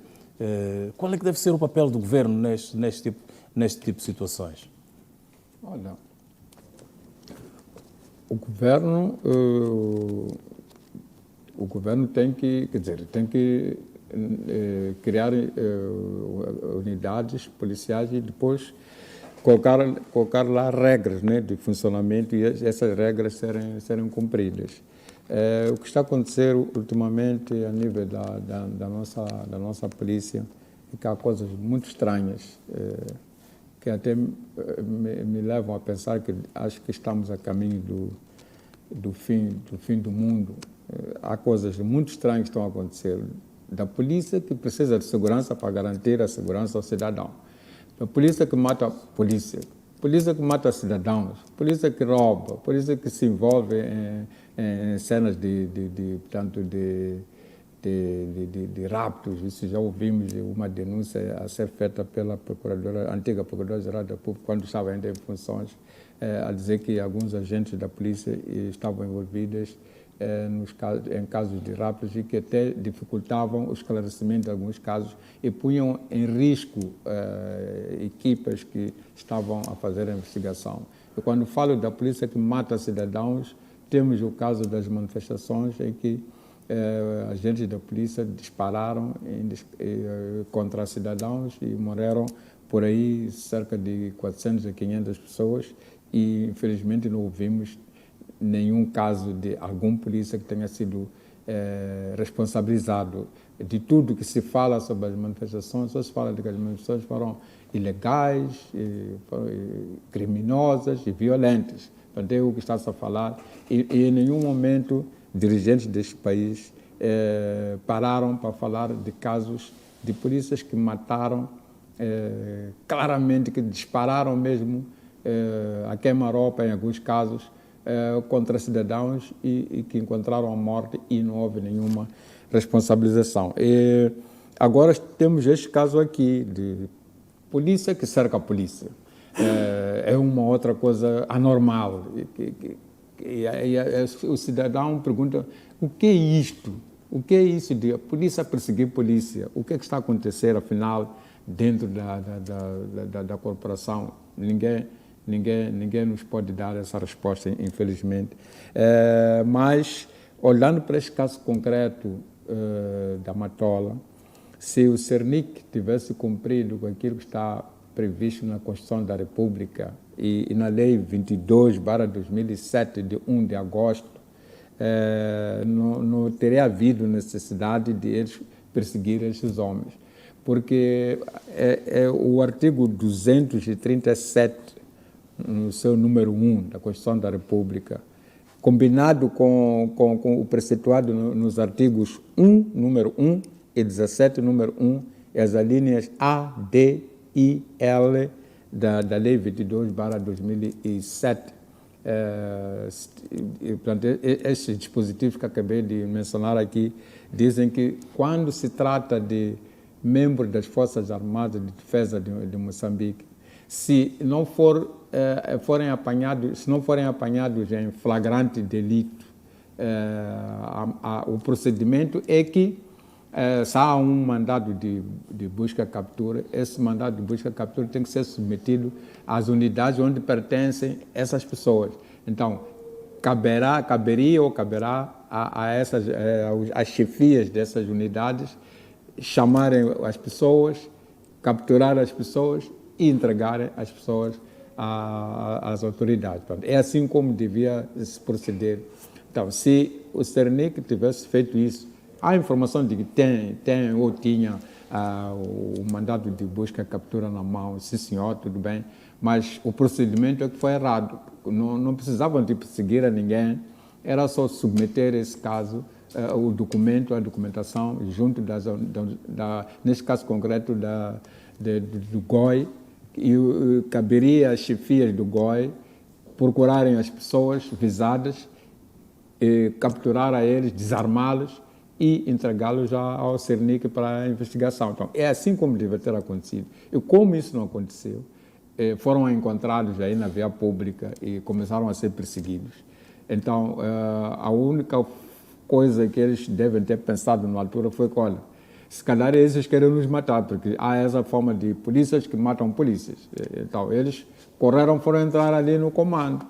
qual é que deve ser o papel do Governo neste tipo de situações? Olha, o Governo tem que, criar unidades policiais e depois colocar lá regras, né, de funcionamento e essas regras serem cumpridas. O que está a acontecer ultimamente a nível da nossa polícia é que há coisas muito estranhas que até me levam a pensar que acho que estamos a caminho do fim do mundo. Há coisas muito estranhas que estão a acontecer. Da polícia que precisa de segurança para garantir a segurança ao cidadão. Da polícia que mata polícia que mata cidadãos, polícia que rouba, polícia que se envolve em cenas de raptos. Isso já ouvimos uma denúncia a ser feita pela antiga Procuradora-Geral da República, quando estava ainda em funções, a dizer que alguns agentes da polícia estavam envolvidos em casos de raptos e que até dificultavam o esclarecimento de alguns casos e punham em risco equipas que estavam a fazer a investigação. E quando falo da polícia que mata cidadãos, temos o caso das manifestações em que agentes da polícia dispararam contra cidadãos e morreram por aí cerca de 400 a 500 pessoas e infelizmente não ouvimos nenhum caso de algum polícia que tenha sido responsabilizado. De tudo que se fala sobre as manifestações, só se fala de que as manifestações foram ilegais, criminosas e violentas. Portanto, é o que está-se a falar e em nenhum momento dirigentes deste país pararam para falar de casos de polícias que mataram claramente, que dispararam mesmo a queima-roupa em alguns casos contra cidadãos e que encontraram a morte e não houve nenhuma responsabilização. E agora temos este caso aqui de polícia que cerca a polícia. É uma outra coisa anormal. O cidadão pergunta, o que é isto? O que é isso de a polícia perseguir polícia? O que é que está a acontecer, afinal, dentro da corporação? Ninguém nos pode dar essa resposta, infelizmente. Mas, olhando para este caso concreto da Matola, se o Cernic tivesse cumprido com aquilo que está previsto na Constituição da República e na Lei 22/2007, de 1 de agosto, não teria havido necessidade de eles perseguir esses homens. Porque o artigo 237, no seu número 1 da Constituição da República, combinado com o preceptuado nos artigos 1, número 1, e 17, número 1, e as alíneas A, D e L da Lei 22/2007. Portanto, estes dispositivos que acabei de mencionar aqui dizem que quando se trata de membros das Forças Armadas de Defesa de Moçambique, se não forem apanhados em flagrante delito, o procedimento é que se há um mandado de busca-captura, esse mandado de busca-captura tem que ser submetido às unidades onde pertencem essas pessoas. Então, caberá às chefias dessas unidades chamarem as pessoas, capturar as pessoas e entregarem as pessoas às autoridades. É assim como devia se proceder. Então, se o Cernic tivesse feito isso, há informação de que tem ou tinha o mandado de busca e captura na mão, sim senhor, tudo bem, mas o procedimento é que foi errado. Não precisavam de perseguir a ninguém, era só submeter esse caso, o documento, a documentação, junto nesse caso concreto do GOI, e caberia às chefias do GOI procurarem as pessoas visadas, capturar a eles, desarmá-los e entregá-los ao Cernic para a investigação. Então, é assim como deve ter acontecido. E como isso não aconteceu, foram encontrados aí na via pública e começaram a ser perseguidos. Então, a única coisa que eles devem ter pensado na altura foi que, olha, se calhar esses querem nos matar, porque há essa forma de polícias que matam polícias. Então, eles foram entrar ali no comando.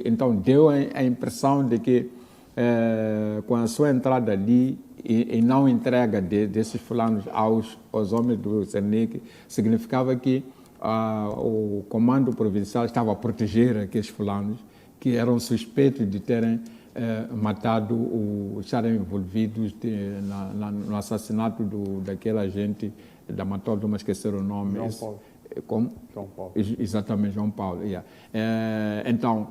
Então, deu a impressão de que, com a sua entrada ali e não entrega desses fulanos aos homens do Cernic, significava que o comando provincial estava a proteger aqueles fulanos que eram suspeitos de terem estarem envolvidos no assassinato daquele agente da Matola, não me esquecer o nome. João Paulo. Como? João Paulo. Exatamente, João Paulo. Yeah. Então,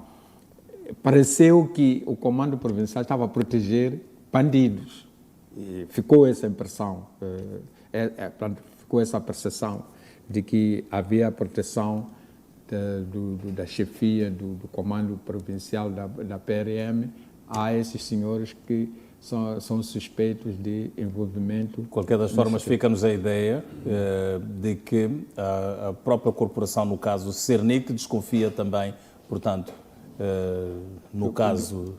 pareceu que o comando provincial estava a proteger bandidos. E ficou essa impressão, ficou essa percepção de que havia a proteção da chefia do comando provincial da PRM a esses senhores que são suspeitos de envolvimento. De qualquer das formas, fica-nos a ideia de que a própria corporação, no caso o Cernic, desconfia também, portanto, no caso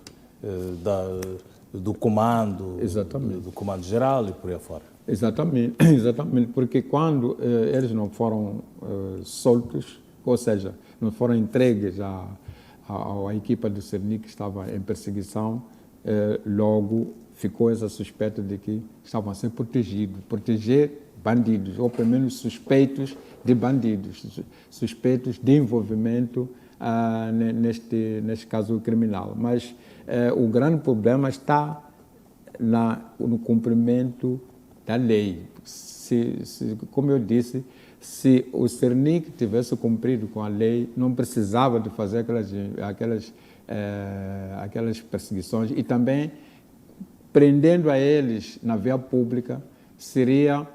do comando, do comando geral e por aí afora. Exatamente, exatamente, porque quando eles não foram soltos, ou seja, não foram entregues à equipa do Cernic que estava em perseguição, logo ficou essa suspeita de que estavam a ser protegidos, proteger bandidos, ou pelo menos suspeitos de bandidos, suspeitos de envolvimento neste caso criminal. Mas o grande problema está no cumprimento da lei. Como eu disse, se o Cernic tivesse cumprido com a lei, não precisava de fazer aquelas perseguições, e também prendendo a eles na via pública seria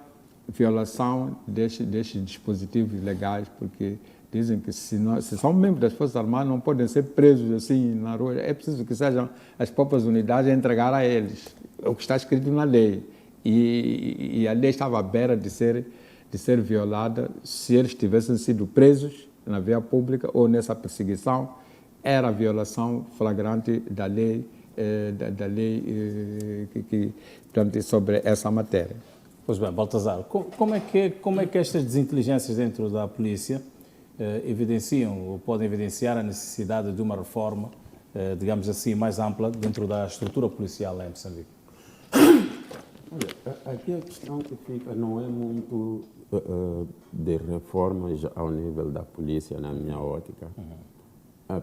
violação destes dispositivos legais, porque dizem que se são membros das Forças Armadas não podem ser presos assim na rua, é preciso que sejam as próprias unidades a entregar a eles o que está escrito na lei, e a lei estava à beira de ser violada se eles tivessem sido presos na via pública ou nessa perseguição. Era a violação flagrante da lei, portanto, sobre essa matéria. Pois bem, Baltazar, como é que estas desinteligências dentro da polícia evidenciam ou podem evidenciar a necessidade de uma reforma, digamos assim, mais ampla dentro da estrutura policial em Moçambique? Olha, aqui a questão que fica não é muito de reformas ao nível da polícia, na minha ótica.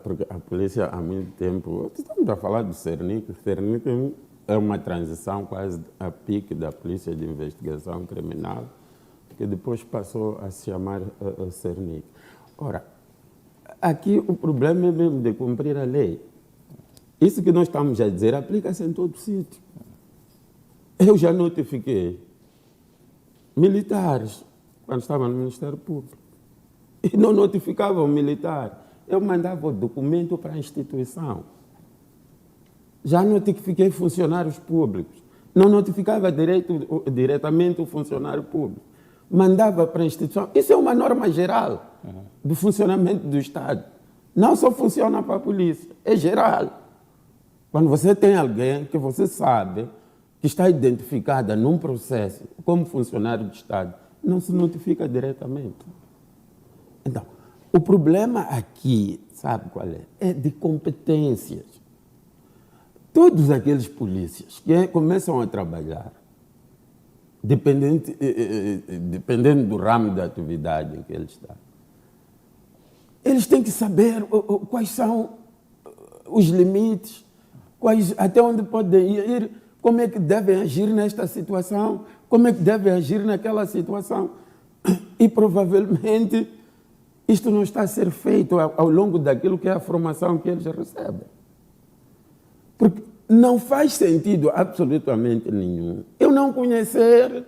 Porque a polícia, há muito tempo, estamos a falar do Cernic. O Cernic é uma transição quase a pique da Polícia de Investigação Criminal, que depois passou a se chamar Cernic. Ora, aqui o problema é mesmo de cumprir a lei. Isso que nós estamos a dizer aplica-se em todo sítio. Eu já notifiquei militares quando estava no Ministério Público e não notificava o militar. Eu mandava o documento para a instituição. Já notifiquei funcionários públicos. Não notificava diretamente o funcionário público. Mandava para a instituição. Isso é uma norma geral do funcionamento do Estado. Não só funciona para a polícia, é geral. Quando você tem alguém que você sabe que está identificada num processo como funcionário do Estado, não se notifica diretamente. Então, o problema aqui, sabe qual é? É de competências. Todos aqueles polícias que começam a trabalhar, dependendo do ramo da atividade em que ele está, eles têm que saber quais são os limites, até onde podem ir, como é que devem agir nesta situação, como é que devem agir naquela situação. E provavelmente isto não está a ser feito ao longo daquilo que é a formação que eles recebem. Porque não faz sentido absolutamente nenhum eu não conhecer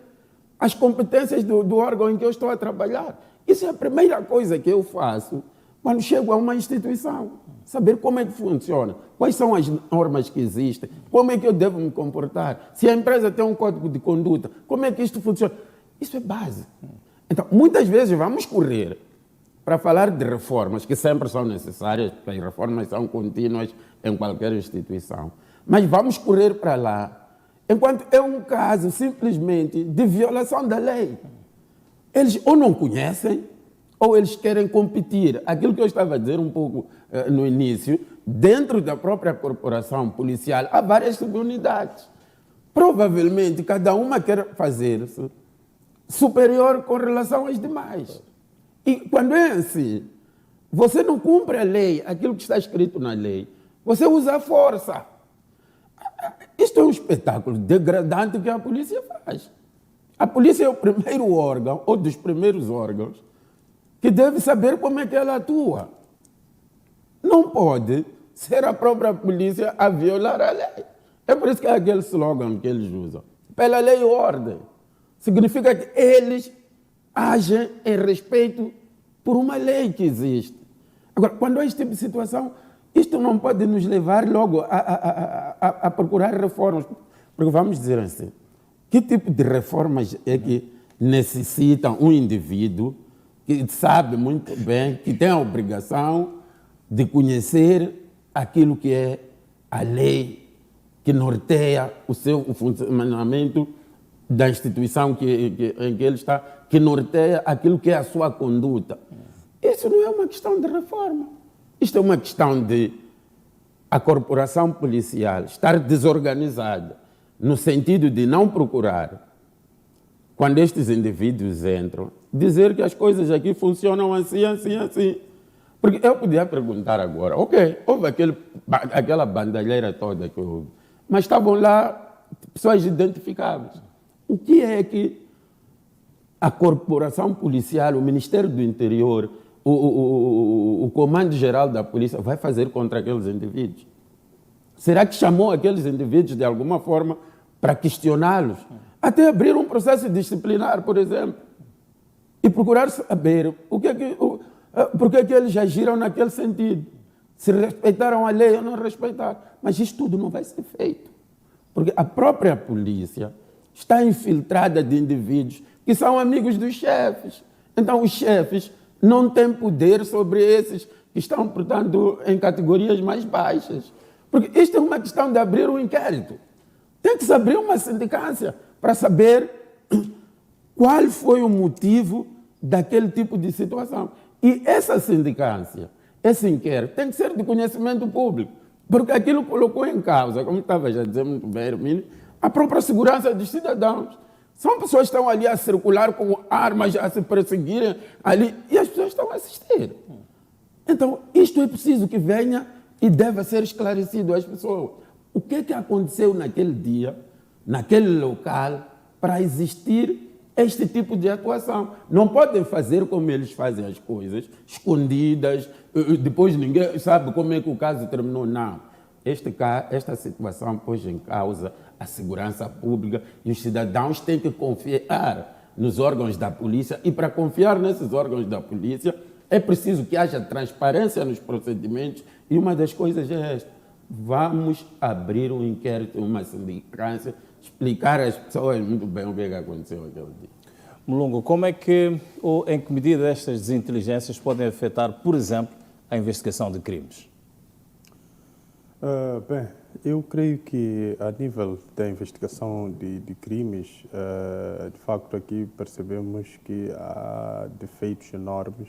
as competências do órgão em que eu estou a trabalhar. Isso é a primeira coisa que eu faço quando chego a uma instituição. Saber como é que funciona, quais são as normas que existem, como é que eu devo me comportar, se a empresa tem um código de conduta, como é que isto funciona. Isso é base. Então, muitas vezes vamos correr para falar de reformas que sempre são necessárias, porque as reformas são contínuas em qualquer instituição. Mas vamos correr para lá, enquanto é um caso simplesmente de violação da lei. Eles ou não conhecem, ou eles querem competir. Aquilo que eu estava a dizer um pouco no início, dentro da própria corporação policial, há várias subunidades. Provavelmente, cada uma quer fazer-se superior com relação às demais. E quando é assim, você não cumpre a lei, aquilo que está escrito na lei, você usa a força. Isto é um espetáculo degradante que a polícia faz. A polícia é o primeiro órgão, ou dos primeiros órgãos, que deve saber como é que ela atua. Não pode ser a própria polícia a violar a lei. É por isso que é aquele slogan que eles usam. Pela lei e ordem. Significa que eles agem em respeito por uma lei que existe. Agora, quando há este tipo de situação, isto não pode nos levar logo a procurar reformas. Porque vamos dizer assim, que tipo de reformas é que necessita um indivíduo que sabe muito bem, que tem a obrigação de conhecer aquilo que é a lei que norteia o funcionamento da instituição em que ele está, que norteia aquilo que é a sua conduta. Isso não é uma questão de reforma. Isto é uma questão de a corporação policial estar desorganizada, no sentido de não procurar, quando estes indivíduos entram, dizer que as coisas aqui funcionam assim, assim, assim. Porque eu podia perguntar agora, ok, houve aquela bandalheira toda que houve, mas estavam lá pessoas identificáveis. O que é que a corporação policial, o Ministério do Interior, o Comando-Geral da Polícia vai fazer contra aqueles indivíduos? Será que chamou aqueles indivíduos de alguma forma para questioná-los? Até abrir um processo disciplinar, por exemplo, e procurar saber por que eles agiram naquele sentido. Se respeitaram a lei ou não respeitaram. Mas isto tudo não vai ser feito. Porque a própria polícia está infiltrada de indivíduos que são amigos dos chefes. Então, os chefes não têm poder sobre esses que estão, portanto, em categorias mais baixas. Porque isto é uma questão de abrir um inquérito. Tem que se abrir uma sindicância para saber qual foi o motivo daquele tipo de situação. E essa sindicância, esse inquérito, tem que ser de conhecimento público. Porque aquilo colocou em causa, como estava já dizendo muito bem, Hermínio, a própria segurança dos cidadãos. São pessoas que estão ali a circular com armas, a se perseguirem ali, e as pessoas estão a assistir. Então, isto é preciso que venha e deve ser esclarecido às pessoas. O que é que aconteceu naquele dia, naquele local, para existir este tipo de atuação? Não podem fazer como eles fazem as coisas, escondidas, depois ninguém sabe como é que o caso terminou. Não. Esta situação pôs em causa a segurança pública e os cidadãos têm que confiar nos órgãos da polícia, e para confiar nesses órgãos da polícia é preciso que haja transparência nos procedimentos, e uma das coisas é esta: vamos abrir um inquérito, uma sindicância, explicar às pessoas muito bem o que é que aconteceu aquele dia. Mulungu, como é que, ou em que medida estas desinteligências podem afetar, por exemplo, a investigação de crimes? Bem, eu creio que a nível da investigação de crimes, de facto aqui percebemos que há defeitos enormes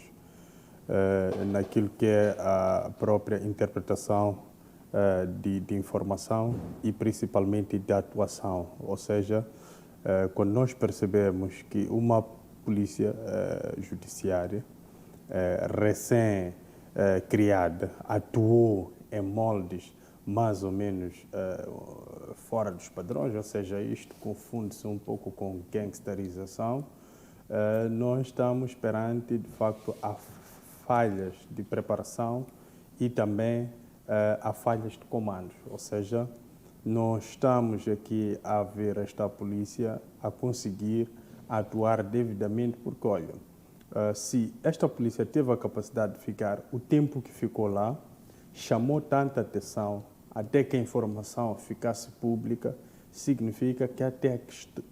naquilo que é a própria interpretação de informação e principalmente de atuação. Ou seja, quando nós percebemos que uma polícia judiciária recém-criada atuou em moldes mais ou menos fora dos padrões, ou seja, isto confunde-se um pouco com gangsterização, nós estamos perante, de facto, a falhas de preparação e também a falhas de comandos. Ou seja, nós estamos aqui a ver esta polícia a conseguir atuar devidamente, porque, olha, se esta polícia teve a capacidade de ficar o tempo que ficou lá, chamou tanta atenção até que a informação ficasse pública, significa que até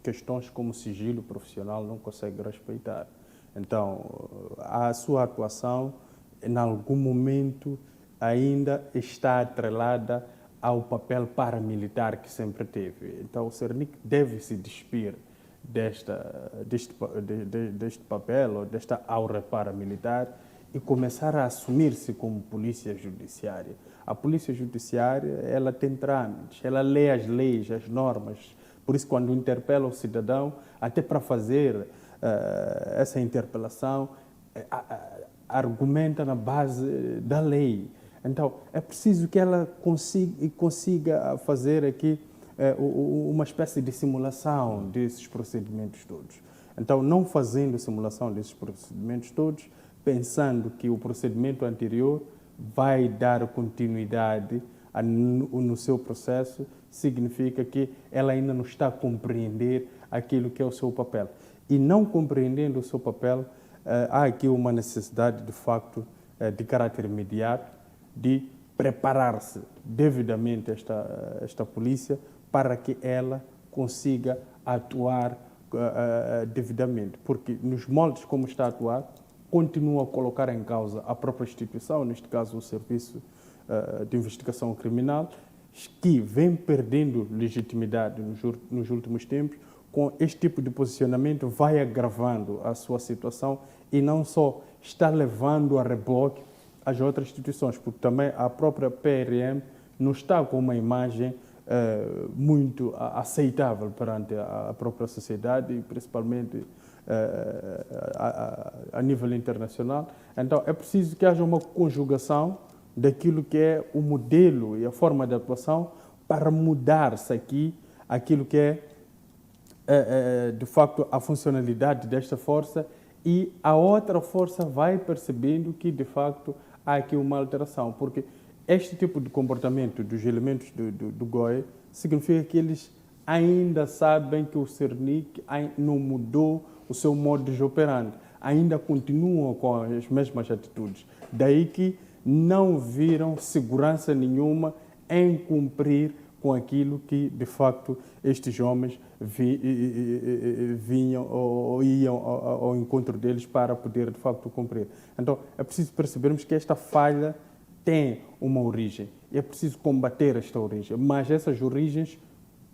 questões como sigilo profissional não consegue respeitar. Então, a sua atuação, em algum momento, ainda está atrelada ao papel paramilitar que sempre teve. Então, o Cernic deve se despir deste papel, ou desta aura paramilitar, e começar a assumir-se como polícia judiciária. A polícia judiciária, ela tem trâmites, ela lê as leis, as normas. Por isso, quando interpela o cidadão, até para fazer essa interpelação, argumenta na base da lei. Então, é preciso que ela consiga fazer aqui uma espécie de simulação desses procedimentos todos. Então, não fazendo simulação desses procedimentos todos, pensando que o procedimento anterior vai dar continuidade no seu processo, significa que ela ainda não está a compreender aquilo que é o seu papel. E não compreendendo o seu papel, há aqui uma necessidade, de facto, de caráter imediato, de preparar-se devidamente esta polícia para que ela consiga atuar devidamente, porque nos moldes como está a atuar, continua a colocar em causa a própria instituição, neste caso o Serviço de Investigação Criminal, que vem perdendo legitimidade nos últimos tempos. Com este tipo de posicionamento vai agravando a sua situação e não só está levando a reboque as outras instituições, porque também a própria PRM não está com uma imagem muito aceitável perante a própria sociedade e principalmente a nível internacional. Então é preciso que haja uma conjugação daquilo que é o modelo e a forma de atuação para mudar-se aqui aquilo que é de facto a funcionalidade desta força, e a outra força vai percebendo que de facto há aqui uma alteração, porque este tipo de comportamento dos elementos do GOI significa que eles ainda sabem que o Cernic não mudou o seu modo de operandi, ainda continuam com as mesmas atitudes. Daí que não viram segurança nenhuma em cumprir com aquilo que, de facto, estes homens vinham ou iam ao encontro deles para poder, de facto, cumprir. Então, é preciso percebermos que esta falha tem uma origem e é preciso combater esta origem, mas essas origens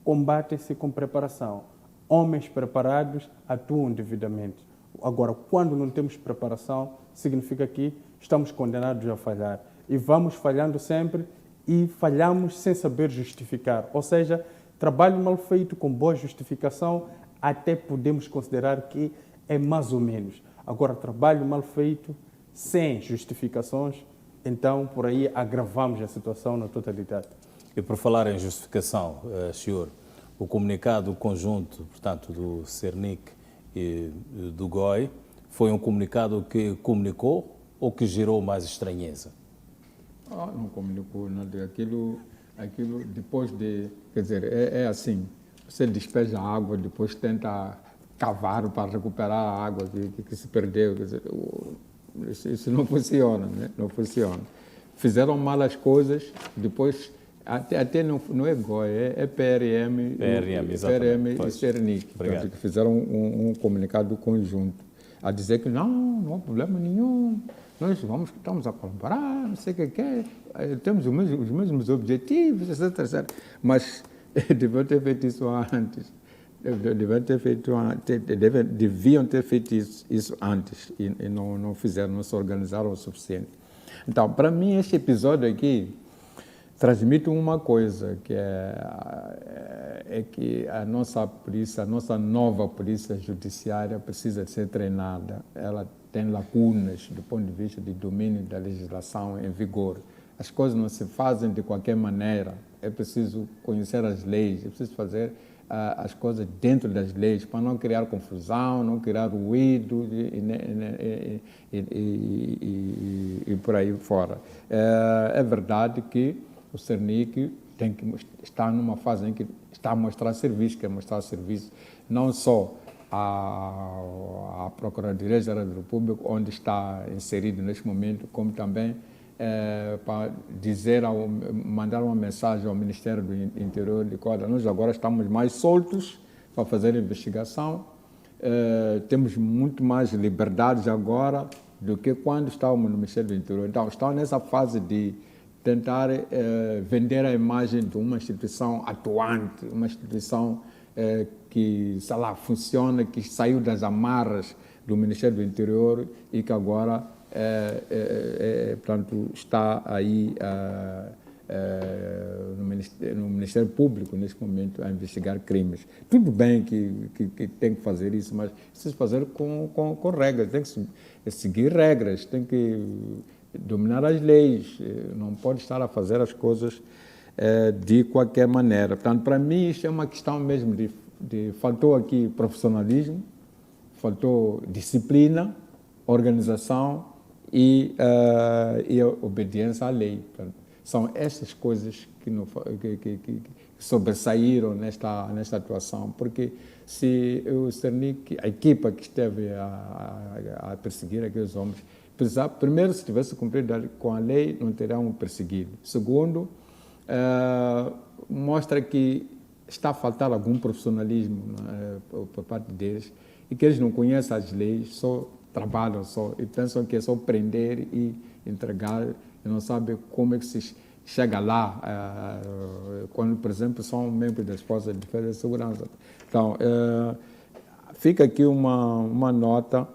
combatem-se com preparação. Homens preparados atuam devidamente. Agora, quando não temos preparação, significa que estamos condenados a falhar. E vamos falhando sempre e falhamos sem saber justificar. Ou seja, trabalho mal feito com boa justificação, até podemos considerar que é mais ou menos. Agora, trabalho mal feito sem justificações, então por aí agravamos a situação na totalidade. E por falar em justificação, senhor, o comunicado conjunto, portanto, do Cernic e do GOI, foi um comunicado que comunicou ou que gerou mais estranheza? Não comunicou nada. Aquilo depois de... Quer dizer, é assim, você despeja a água, depois tenta cavar para recuperar a água que se perdeu. Quer dizer, isso não funciona, né? Não funciona. Fizeram mal as coisas, depois... Até não é GOI, é PRM, PRM e Cernic, que fizeram um comunicado conjunto a dizer que não há problema nenhum, nós estamos a colaborar, não sei o que é, temos os mesmos objetivos, etc. Mas deviam ter feito isso antes. Deviam ter feito isso antes e não fizeram, não se organizaram o suficiente. Então, para mim, este episódio aqui transmite uma coisa, que é que a nossa nova polícia judiciária precisa ser treinada. Ela tem lacunas do ponto de vista de domínio da legislação em vigor. As coisas não se fazem de qualquer maneira. É preciso conhecer as leis, é preciso fazer as coisas dentro das leis, para não criar confusão, não criar ruído e por aí fora. É verdade que o Cernic tem que estar numa fase em que está a mostrar serviço, quer mostrar serviço não só à Procuradoria-Geral da República, onde está inserido neste momento, como também para mandar uma mensagem ao Ministério do Interior de que nós agora estamos mais soltos para fazer a investigação, temos muito mais liberdades agora do que quando estávamos no Ministério do Interior. Então, estamos nessa fase de tentar vender a imagem de uma instituição atuante, uma instituição que, sei lá, funciona, que saiu das amarras do Ministério do Interior e que agora portanto, está aí no Ministério Público, neste momento, a investigar crimes. Tudo bem que tem que fazer isso, mas precisa fazer com regras, tem que seguir regras, tem que dominar as leis, não pode estar a fazer as coisas de qualquer maneira. Portanto, para mim, isto é uma questão mesmo faltou aqui profissionalismo, faltou disciplina, organização e obediência à lei. Portanto, são essas coisas que sobressaíram nesta atuação, porque se o Cernic, a equipa que esteve a perseguir aqueles homens, primeiro, se tivesse cumprido com a lei, não teriam perseguido. Segundo, mostra que está a faltar algum profissionalismo, né, por parte deles, e que eles não conhecem as leis, só trabalham só e pensam que é só prender e entregar, e não sabem como é que se chega lá, quando, por exemplo, são membros das Forças de Defesa e Segurança. Então, fica aqui uma nota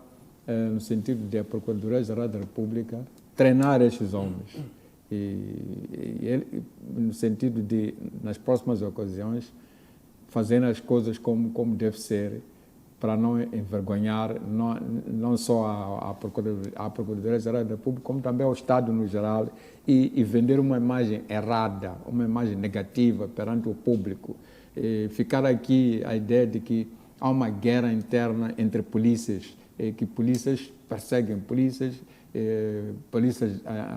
no sentido de a Procuradoria-Geral da República treinar estes homens, e no sentido de, nas próximas ocasiões, fazer as coisas como deve ser, para não envergonhar não só a Procuradoria-Geral da República, como também ao Estado no geral, e vender uma imagem errada, uma imagem negativa perante o público. Ficar aqui a ideia de que há uma guerra interna entre polícias, que polícias perseguem polícias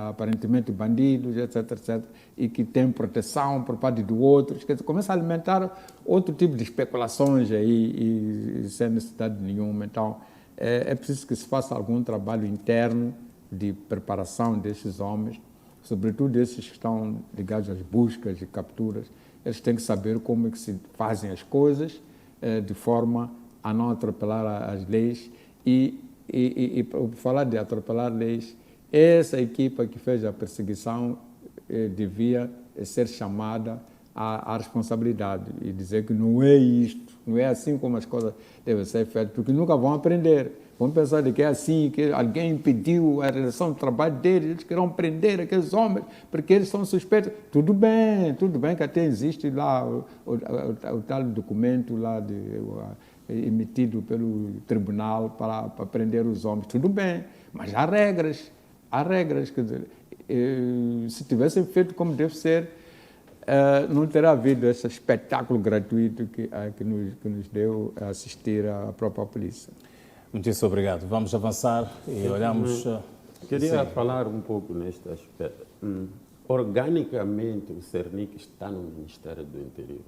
aparentemente bandidos, etc., etc., e que têm proteção por parte de outros, quer dizer, começa a alimentar outro tipo de especulações aí, e sem necessidade nenhuma. Então, é preciso que se faça algum trabalho interno de preparação desses homens, sobretudo esses que estão ligados às buscas e capturas. Eles têm que saber como é que se fazem as coisas, de forma a não atropelar as leis. E por falar de atropelar leis, essa equipa que fez a perseguição devia ser chamada à responsabilidade e dizer que não é isto, não é assim como as coisas devem ser feitas, porque nunca vão aprender. Vão pensar de que é assim, que alguém impediu a realização do trabalho deles, eles querem prender aqueles homens porque eles são suspeitos. Tudo bem que até existe lá o tal documento lá emitido pelo tribunal para prender os homens. Tudo bem, mas há regras, quer dizer, se tivessem feito como deve ser, não terá havido esse espetáculo gratuito que nos deu a assistir à própria polícia. Muitíssimo obrigado. Vamos avançar e olhamos... Queria falar um pouco neste aspecto. Organicamente, o Cernic está no Ministério do Interior.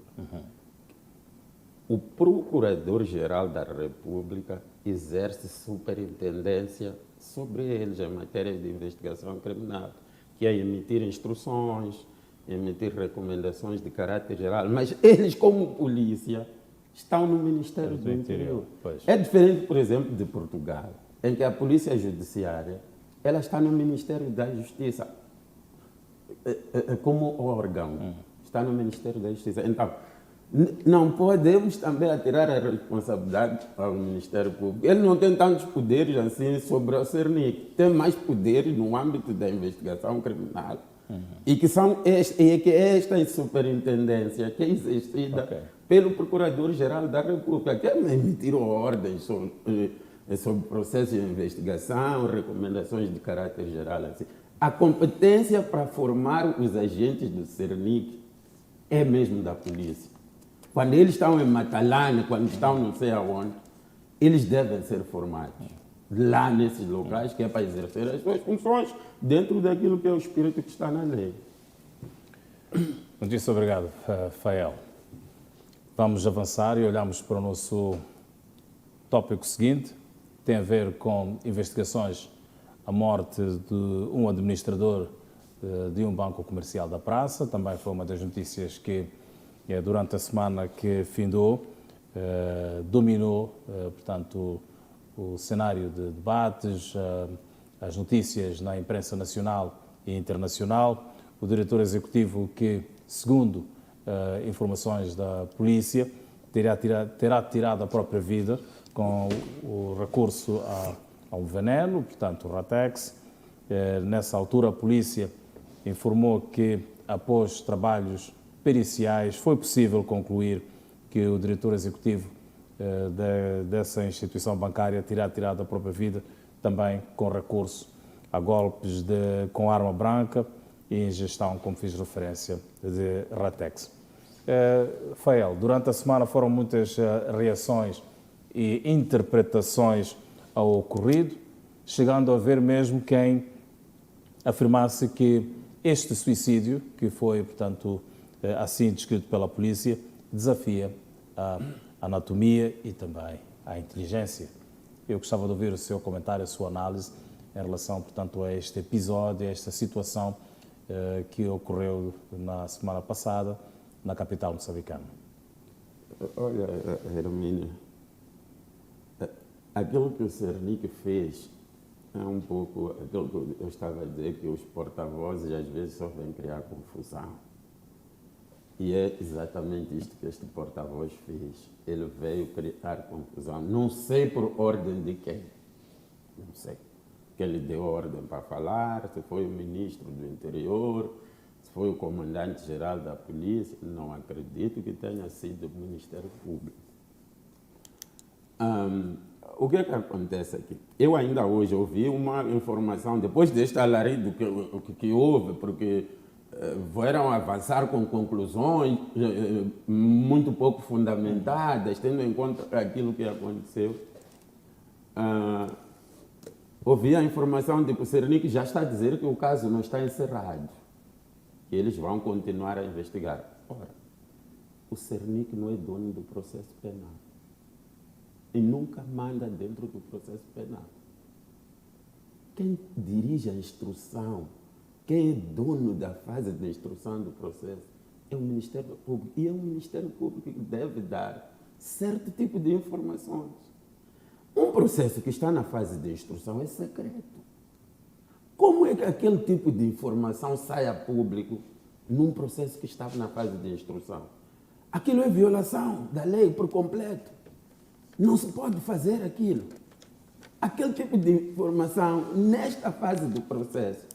O Procurador-Geral da República exerce superintendência sobre eles em matéria de investigação criminal, que é emitir instruções, emitir recomendações de caráter geral, mas eles, como polícia, estão no Ministério do Interior. É diferente, por exemplo, de Portugal, em que a Polícia Judiciária ela está no Ministério da Justiça, como órgão, está no Ministério da Justiça. Então, não podemos também atirar a responsabilidade ao Ministério Público. Ele não tem tantos poderes assim sobre o Cernic, tem mais poderes no âmbito da investigação criminal. E que esta superintendência que é exercida pelo Procurador-Geral da República, que emitir ordens sobre processos de investigação, recomendações de caráter geral. Assim. A competência para formar os agentes do Cernic é mesmo da polícia. Quando eles estão em Matalane, quando estão não sei aonde, eles devem ser formados lá nesses locais, que é para exercer as suas funções dentro daquilo que é o espírito que está na lei. Muito obrigado, Fael. Vamos avançar e olhamos para o nosso tópico seguinte. Tem a ver com investigações à morte de um administrador de um banco comercial da Praça. Também foi uma das notícias que, durante a semana que findou, dominou, portanto, o cenário de debates, as notícias na imprensa nacional e internacional. O diretor executivo que, segundo informações da polícia, terá tirado a própria vida com o recurso a um veneno, portanto, o Ratex. Nessa altura, a polícia informou que, após trabalhos periciais, foi possível concluir que o diretor executivo dessa instituição bancária terá tirado a própria vida também com recurso a golpes com arma branca e ingestão, como fiz referência, de Ratex. Fael, durante a semana foram muitas reações e interpretações ao ocorrido, chegando a haver mesmo quem afirmasse que este suicídio, que foi, portanto, assim descrito pela polícia, desafia a anatomia e também a inteligência. Eu gostava de ouvir o seu comentário, a sua análise em relação, portanto, a este episódio, a esta situação que ocorreu na semana passada na capital moçambicana. Olha, Hermínio, aquilo que o Cernic fez é um pouco aquilo que eu estava a dizer, que os porta-vozes às vezes só vêm criar confusão. E é exatamente isto que este porta-voz fez. Ele veio criar confusão. Não sei por ordem de quem. Não sei. Que ele deu ordem para falar, se foi o ministro do Interior, se foi o comandante-geral da polícia. Não acredito que tenha sido o Ministério Público. O que é que acontece aqui? Eu ainda hoje ouvi uma informação, depois deste alarido que houve, porque vieram avançar com conclusões muito pouco fundamentadas, tendo em conta aquilo que aconteceu. Ouvi a informação de que o Cernic já está a dizer que o caso não está encerrado, que eles vão continuar a investigar. Ora, o Cernic não é dono do processo penal e nunca manda dentro do processo penal. Quem dirige a instrução, quem é dono da fase de instrução do processo, é o Ministério Público. E é o Ministério Público que deve dar certo tipo de informações. Um processo que está na fase de instrução é secreto. Como é que aquele tipo de informação sai a público num processo que estava na fase de instrução? Aquilo é violação da lei por completo. Não se pode fazer aquilo. Aquele tipo de informação, nesta fase do processo,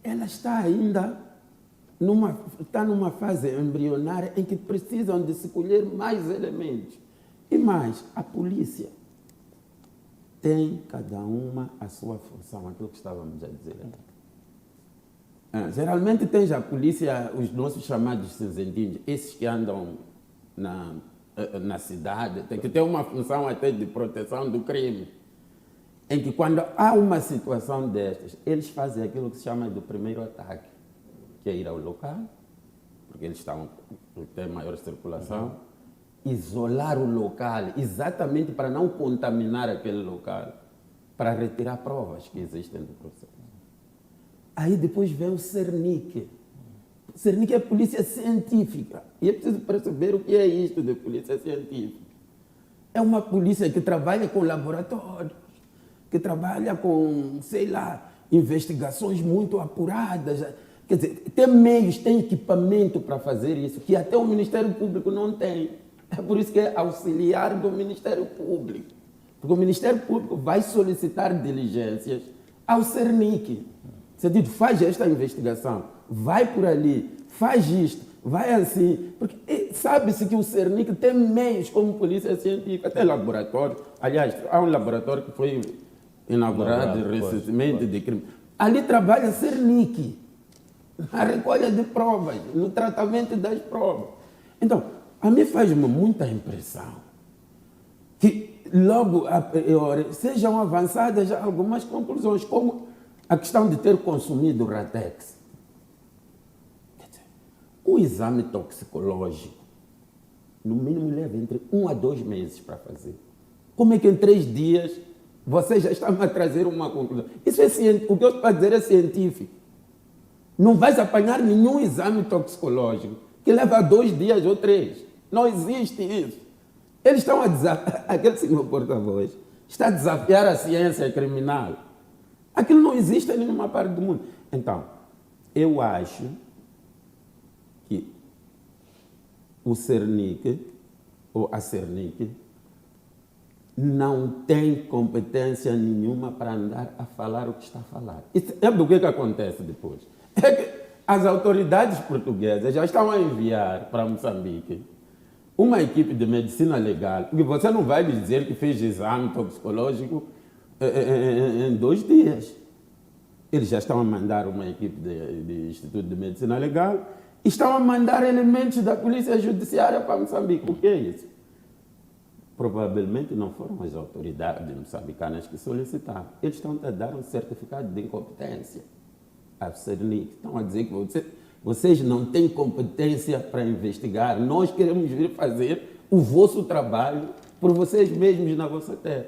ela está ainda numa fase embrionária em que precisam de se colher mais elementos. E mais, a polícia tem cada uma a sua função, aquilo que estávamos a dizer. Geralmente tem a polícia, os nossos chamados cinzentinhos, esses que andam na cidade, tem que ter uma função até de proteção do crime, em que quando há uma situação destas, eles fazem aquilo que se chama do primeiro ataque, que é ir ao local, porque eles têm maior circulação, isolar o local, exatamente para não contaminar aquele local, para retirar provas que existem do processo. Aí depois vem o Cernic. O Cernic é polícia científica. E é preciso perceber o que é isto de polícia científica. É uma polícia que trabalha com laboratórios, que trabalha com, sei lá, investigações muito apuradas. Quer dizer, tem meios, tem equipamento para fazer isso, que até o Ministério Público não tem. É por isso que é auxiliar do Ministério Público. Porque o Ministério Público vai solicitar diligências ao Cernic. Você diz, faz esta investigação, vai por ali, faz isto, vai assim. Porque sabe-se que o Cernic tem meios como polícia científica, tem laboratório. Aliás, há um laboratório que foi inaugurado recentemente de crime. Ali trabalha Cernic, na recolha de provas, no tratamento das provas. Então, a mim faz-me muita impressão que logo a priori sejam avançadas já algumas conclusões, como a questão de ter consumido o Ratex. O exame toxicológico, no mínimo, leva entre 1 a 2 meses para fazer. Como é que em 3 dias você já está a trazer uma conclusão? Isso é científico. O que eu estou a dizer é científico. Não vais apanhar nenhum exame toxicológico que leva 2 dias ou 3. Não existe isso. Eles estão a desafiar, aquele senhor porta-voz está a desafiar a ciência criminal. Aquilo não existe em nenhuma parte do mundo. Então, eu acho que o Cernic, ou a Cernic, não tem competência nenhuma para andar a falar o que está a falar. E sabe o que acontece depois? É que as autoridades portuguesas já estão a enviar para Moçambique uma equipe de medicina legal, porque você não vai lhe dizer que fez exame toxicológico em 2 dias. Eles já estão a mandar uma equipe de Instituto de Medicina Legal e estão a mandar elementos da Polícia Judiciária para Moçambique. O que é isso? Provavelmente não foram as autoridades moçambicanas que solicitaram. Eles estão a dar um certificado de incompetência à Cernic. Estão a dizer que vocês não têm competência para investigar. Nós queremos vir fazer o vosso trabalho por vocês mesmos na vossa terra.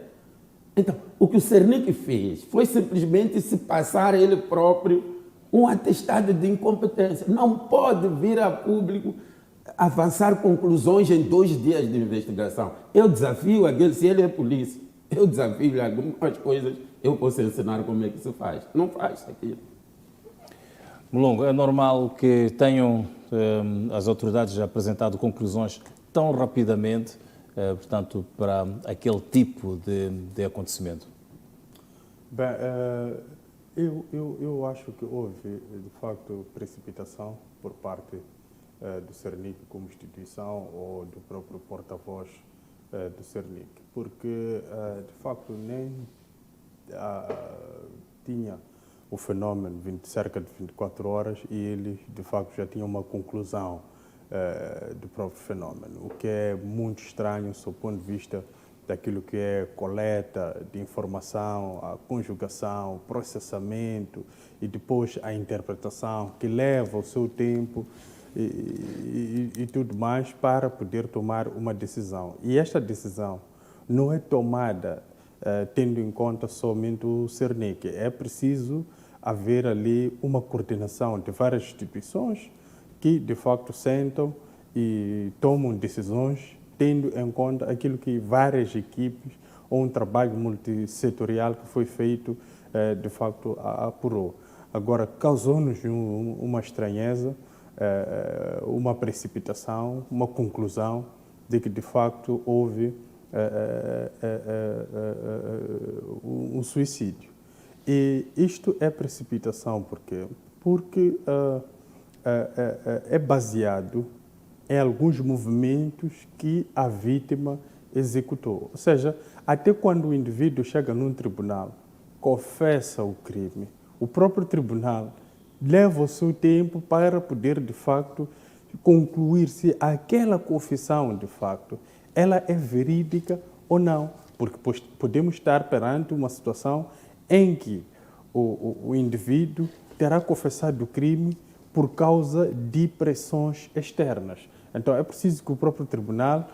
Então, o que o Cernic fez foi simplesmente se passar ele próprio um atestado de incompetência. Não pode vir a público avançar conclusões em 2 dias de investigação. Eu desafio aquele, se ele é polícia, eu desafio algumas coisas, eu posso ensinar como é que se faz. Não faz aquilo. Molongo, é normal que tenham as autoridades apresentado conclusões tão rapidamente, portanto, para aquele tipo de acontecimento? Bem, eu acho que houve, de facto, precipitação por parte do Cernic como instituição ou do próprio porta-voz do Cernic, porque, de facto, nem tinha o fenómeno cerca de 24 horas e eles, de facto, já tinham uma conclusão do próprio fenómeno, o que é muito estranho, sob o ponto de vista daquilo que é coleta de informação, a conjugação, o processamento e depois a interpretação, que leva o seu tempo e tudo mais para poder tomar uma decisão. E esta decisão não é tomada tendo em conta somente o Cernic. É preciso haver ali uma coordenação de várias instituições que, de facto, sentam e tomam decisões tendo em conta aquilo que várias equipes ou um trabalho multissetorial que foi feito, de facto, apurou. Agora, causou-nos uma estranheza, uma precipitação, uma conclusão de que, de facto, houve um suicídio. E isto é precipitação por quê? Porque é baseado em alguns movimentos que a vítima executou. Ou seja, até quando o indivíduo chega num tribunal, confessa o crime, o próprio tribunal leva o seu tempo para poder, de facto, concluir se aquela confissão, de facto, ela é verídica ou não. Porque podemos estar perante uma situação em que o indivíduo terá confessado o crime por causa de pressões externas. Então, é preciso que o próprio tribunal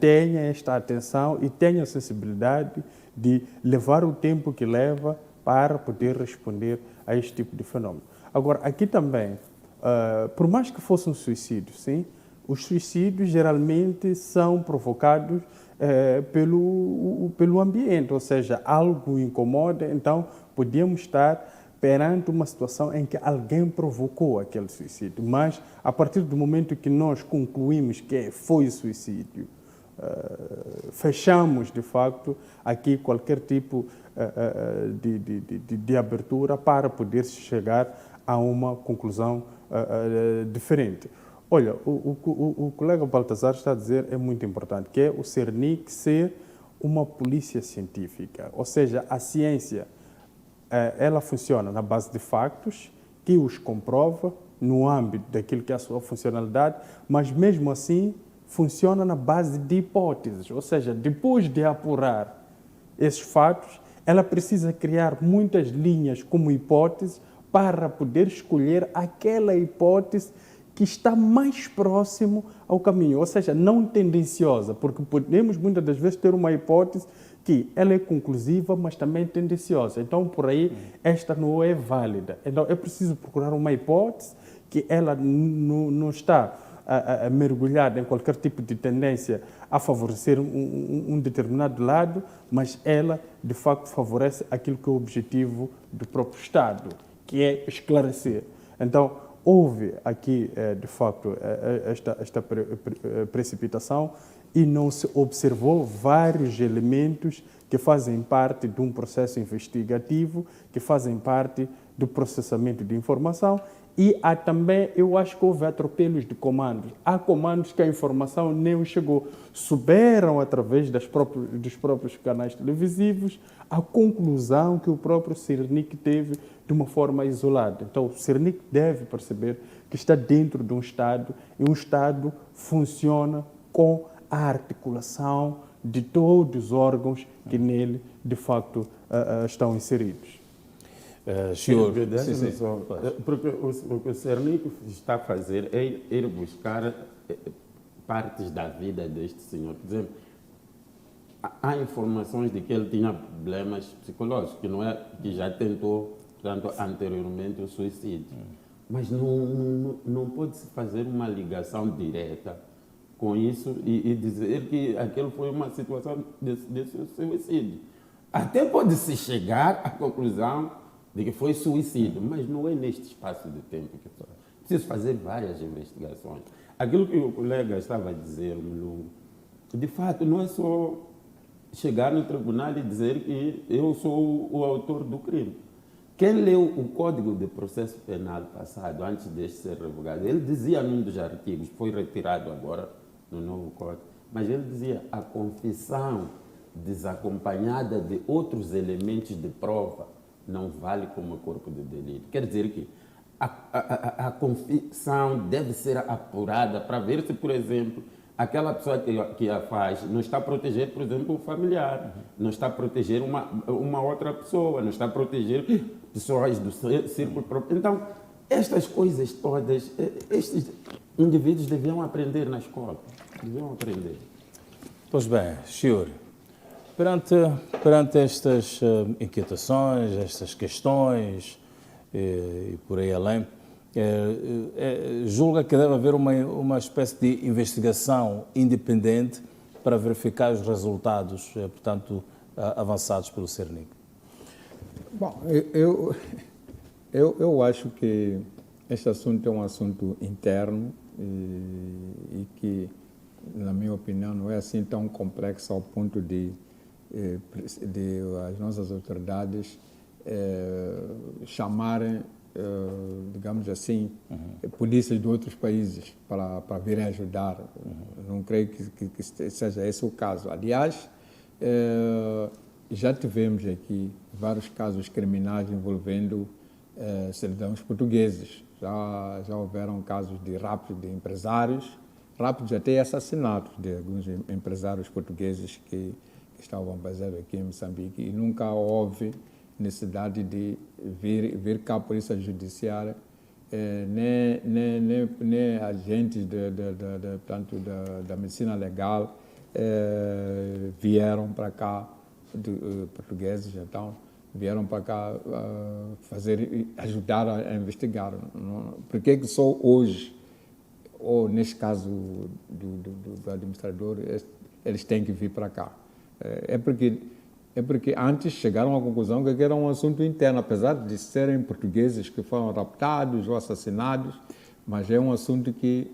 tenha esta atenção e tenha a sensibilidade de levar o tempo que leva para poder responder a este tipo de fenômeno. Agora, aqui também, por mais que fosse um suicídio, sim, os suicídios geralmente são provocados pelo ambiente, ou seja, algo incomoda, então podíamos estar perante uma situação em que alguém provocou aquele suicídio. Mas, a partir do momento que nós concluímos que foi suicídio, fechamos, de facto, aqui qualquer tipo de abertura para poder chegar a uma conclusão diferente. Olha, o colega Baltazar está a dizer, é muito importante, que é o Cernic ser uma polícia científica, ou seja, a ciência ela funciona na base de factos, que os comprova no âmbito daquilo que é a sua funcionalidade, mas mesmo assim funciona na base de hipóteses, ou seja, depois de apurar esses fatos, ela precisa criar muitas linhas como hipótese para poder escolher aquela hipótese que está mais próximo ao caminho, ou seja, não tendenciosa, porque podemos muitas das vezes ter uma hipótese que ela é conclusiva, mas também tendenciosa. Então, por aí, esta não é válida. Então, é preciso procurar uma hipótese que ela não está mergulhada em qualquer tipo de tendência a favorecer um determinado lado, mas ela, de facto, favorece aquilo que é o objetivo do próprio Estado, que é esclarecer. Então, houve aqui, de facto, esta precipitação e não se observou vários elementos que fazem parte de um processo investigativo, que fazem parte do processamento de informação e há também, eu acho que houve atropelos de comandos. Há comandos que a informação nem chegou. Souberam, através dos próprios canais televisivos, a conclusão que o próprio Cernic teve de uma forma isolada. Então, o Cernic deve perceber que está dentro de um Estado e um Estado funciona com a articulação de todos os órgãos que nele, de facto, estão inseridos. Senhor, porque o que o Cernic está a fazer é ir buscar partes da vida deste senhor. Por exemplo, há informações de que ele tinha problemas psicológicos, que não é que já tentou, portanto, anteriormente o suicídio. mas não pode-se fazer uma ligação direta com isso e dizer que aquilo foi uma situação de suicídio. Até pode-se chegar à conclusão de que foi suicídio, mas não é neste espaço de tempo que estou. Preciso fazer várias investigações. Aquilo que o colega estava a dizer, de fato, não é só chegar no tribunal e dizer que eu sou o autor do crime. Quem leu o Código de Processo Penal passado, antes deste ser revogado, ele dizia num dos artigos, foi retirado agora no novo Código, mas ele dizia a confissão desacompanhada de outros elementos de prova não vale como corpo de delito. Quer dizer que a confissão deve ser apurada para ver se, por exemplo, aquela pessoa que a faz não está a proteger, por exemplo, um familiar, não está a proteger uma outra pessoa, não está a proteger pessoas do círculo próprio. Então, estas coisas todas, estes indivíduos deviam aprender na escola. Deviam aprender. Pois bem, Chiuri, perante estas inquietações, estas questões e por aí além, julga que deve haver uma espécie de investigação independente para verificar os resultados, portanto, avançados pelo Cernic? Bom, eu acho que este assunto é um assunto interno e que, na minha opinião, não é assim tão complexo ao ponto de as nossas autoridades chamarem, digamos assim, polícias de outros países para virem ajudar. Não creio que seja esse o caso. Aliás, já tivemos aqui vários casos criminais envolvendo cidadãos portugueses. Já houveram casos de raptos de empresários, raptos até assassinatos de alguns empresários portugueses que estavam baseados aqui em Moçambique, e nunca houve necessidade de vir cá a Polícia Judiciária, nem agentes da medicina legal vieram para cá, portugueses, então, vieram para cá ajudar a investigar. Por que só hoje, ou neste caso do administrador, eles têm que vir para cá? É porque antes chegaram à conclusão que era um assunto interno, apesar de serem portugueses que foram raptados ou assassinados, mas é um assunto que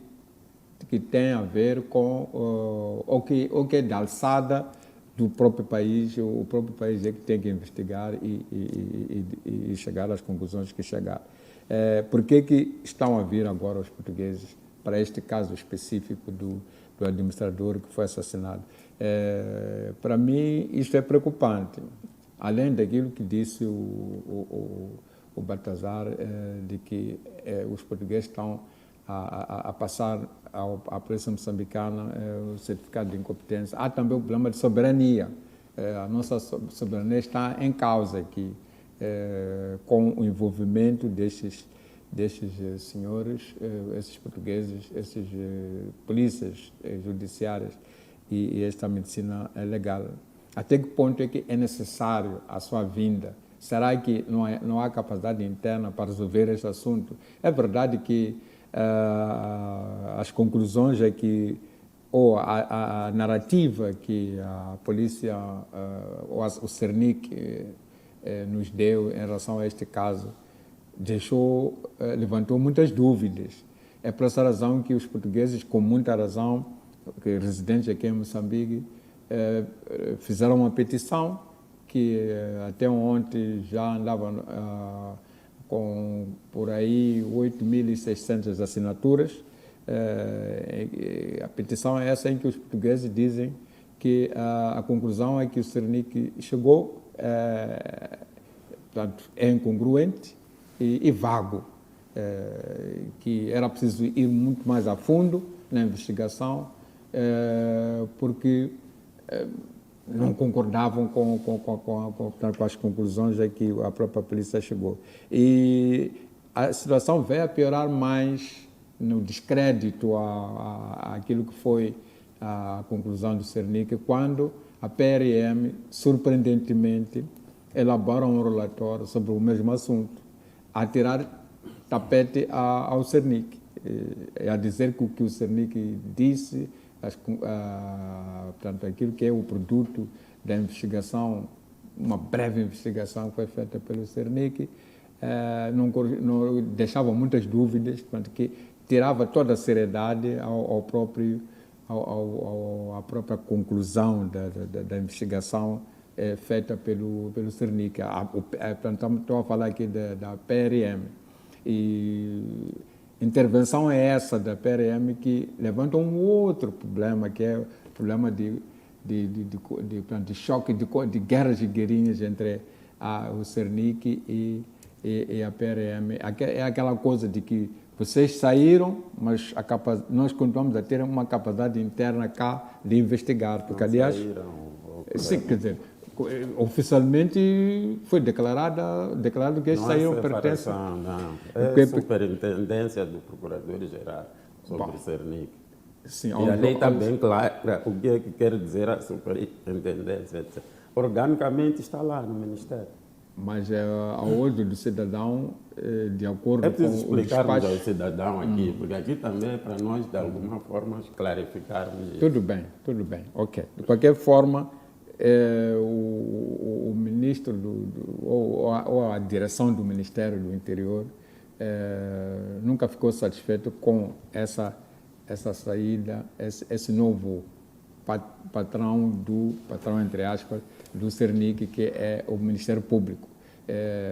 tem a ver com o que é da alçada do próprio país. O próprio país é que tem que investigar e chegar às conclusões que chegar. Por que estão a vir agora os portugueses para este caso específico do administrador que foi assassinado? Para mim, isto é preocupante. Além daquilo que disse o Baltazar, de que os portugueses estão a passar à polícia moçambicana o certificado de incompetência, há também o problema de soberania. A nossa soberania está em causa aqui, com o envolvimento destes senhores, esses portugueses, esses polícias judiciárias e esta medicina legal. Até que ponto é que é necessário a sua vinda? Será que não há capacidade interna para resolver este assunto? É verdade que as conclusões é que, ou a narrativa que a polícia, ou o Cernic nos deu em relação a este caso, levantou muitas dúvidas. É por essa razão que os portugueses, com muita razão, que residentes aqui em Moçambique, fizeram uma petição que até ontem já andava com por aí 8.600 assinaturas. A petição é essa em que os portugueses dizem que a conclusão é que o Cernic chegou, portanto, é incongruente e vago, que era preciso ir muito mais a fundo na investigação, porque não concordavam com as conclusões a que a própria polícia chegou. E a situação veio a piorar mais no descrédito àquilo que foi a conclusão do Cernic, quando a PRM, surpreendentemente, elabora um relatório sobre o mesmo assunto, a tirar tapete ao Cernic. A dizer que o que o Cernic disse, portanto, aquilo que é o produto da investigação, uma breve investigação que foi feita pelo Cernic, não deixava muitas dúvidas, portanto, que tirava toda a seriedade à própria conclusão da investigação feita pelo Cernic. Portanto, estou a falar aqui da PRM. E intervenção é essa da PRM que levanta um outro problema, que é o problema de choque, de guerras e guerrinhas entre o Cernic e a PRM. É aquela coisa de que vocês saíram, mas nós continuamos a ter uma capacidade interna cá de investigar. Porque, aliás, sim, quer dizer, oficialmente foi declarado que eles saíram pertencem. Não, é a superintendência do Procurador-Geral sobre o Cernic. Sim, e a lei está bem clara o que é que quer dizer a superintendência, etc. Organicamente está lá no Ministério. Mas a ordem do cidadão, de acordo com o despacho... É preciso explicarmos ao cidadão aqui, porque aqui também é para nós, de alguma forma, clarificarmos isso. Tudo bem, ok. De qualquer forma, o ministro ou a direção do Ministério do Interior nunca ficou satisfeito com essa saída, esse novo patrão, entre aspas, do Cernic, que é o Ministério Público.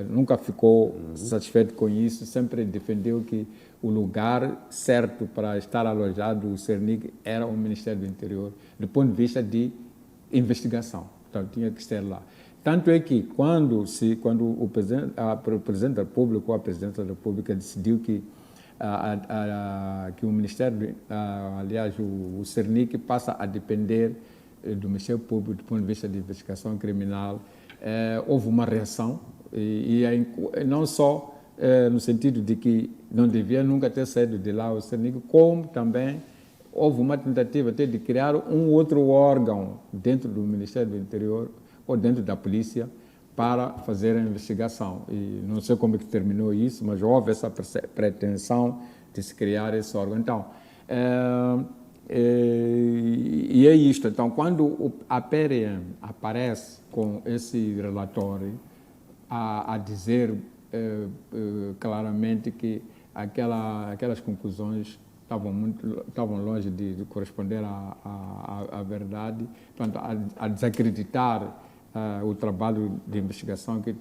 Nunca ficou satisfeito com isso, sempre defendeu que o lugar certo para estar alojado o Cernic era o Ministério do Interior, do ponto de vista de investigação. Então, tinha que ser lá. Tanto é que, quando o Presidente da República ou a Presidenta da República decidiu que o Ministério, aliás, o Cernic passa a depender do Ministério Público do ponto de vista de investigação criminal, houve uma reação, e não só no sentido de que não devia nunca ter saído de lá o Cernic, como também houve uma tentativa até de criar um outro órgão dentro do Ministério do Interior ou dentro da polícia para fazer a investigação. E não sei como é que terminou isso, mas houve essa pretensão de se criar esse órgão. Então, e é isto. Então, quando a PRM aparece com esse relatório a dizer claramente que aquelas conclusões estavam longe de corresponder à verdade, portanto, a desacreditar o trabalho de investigação que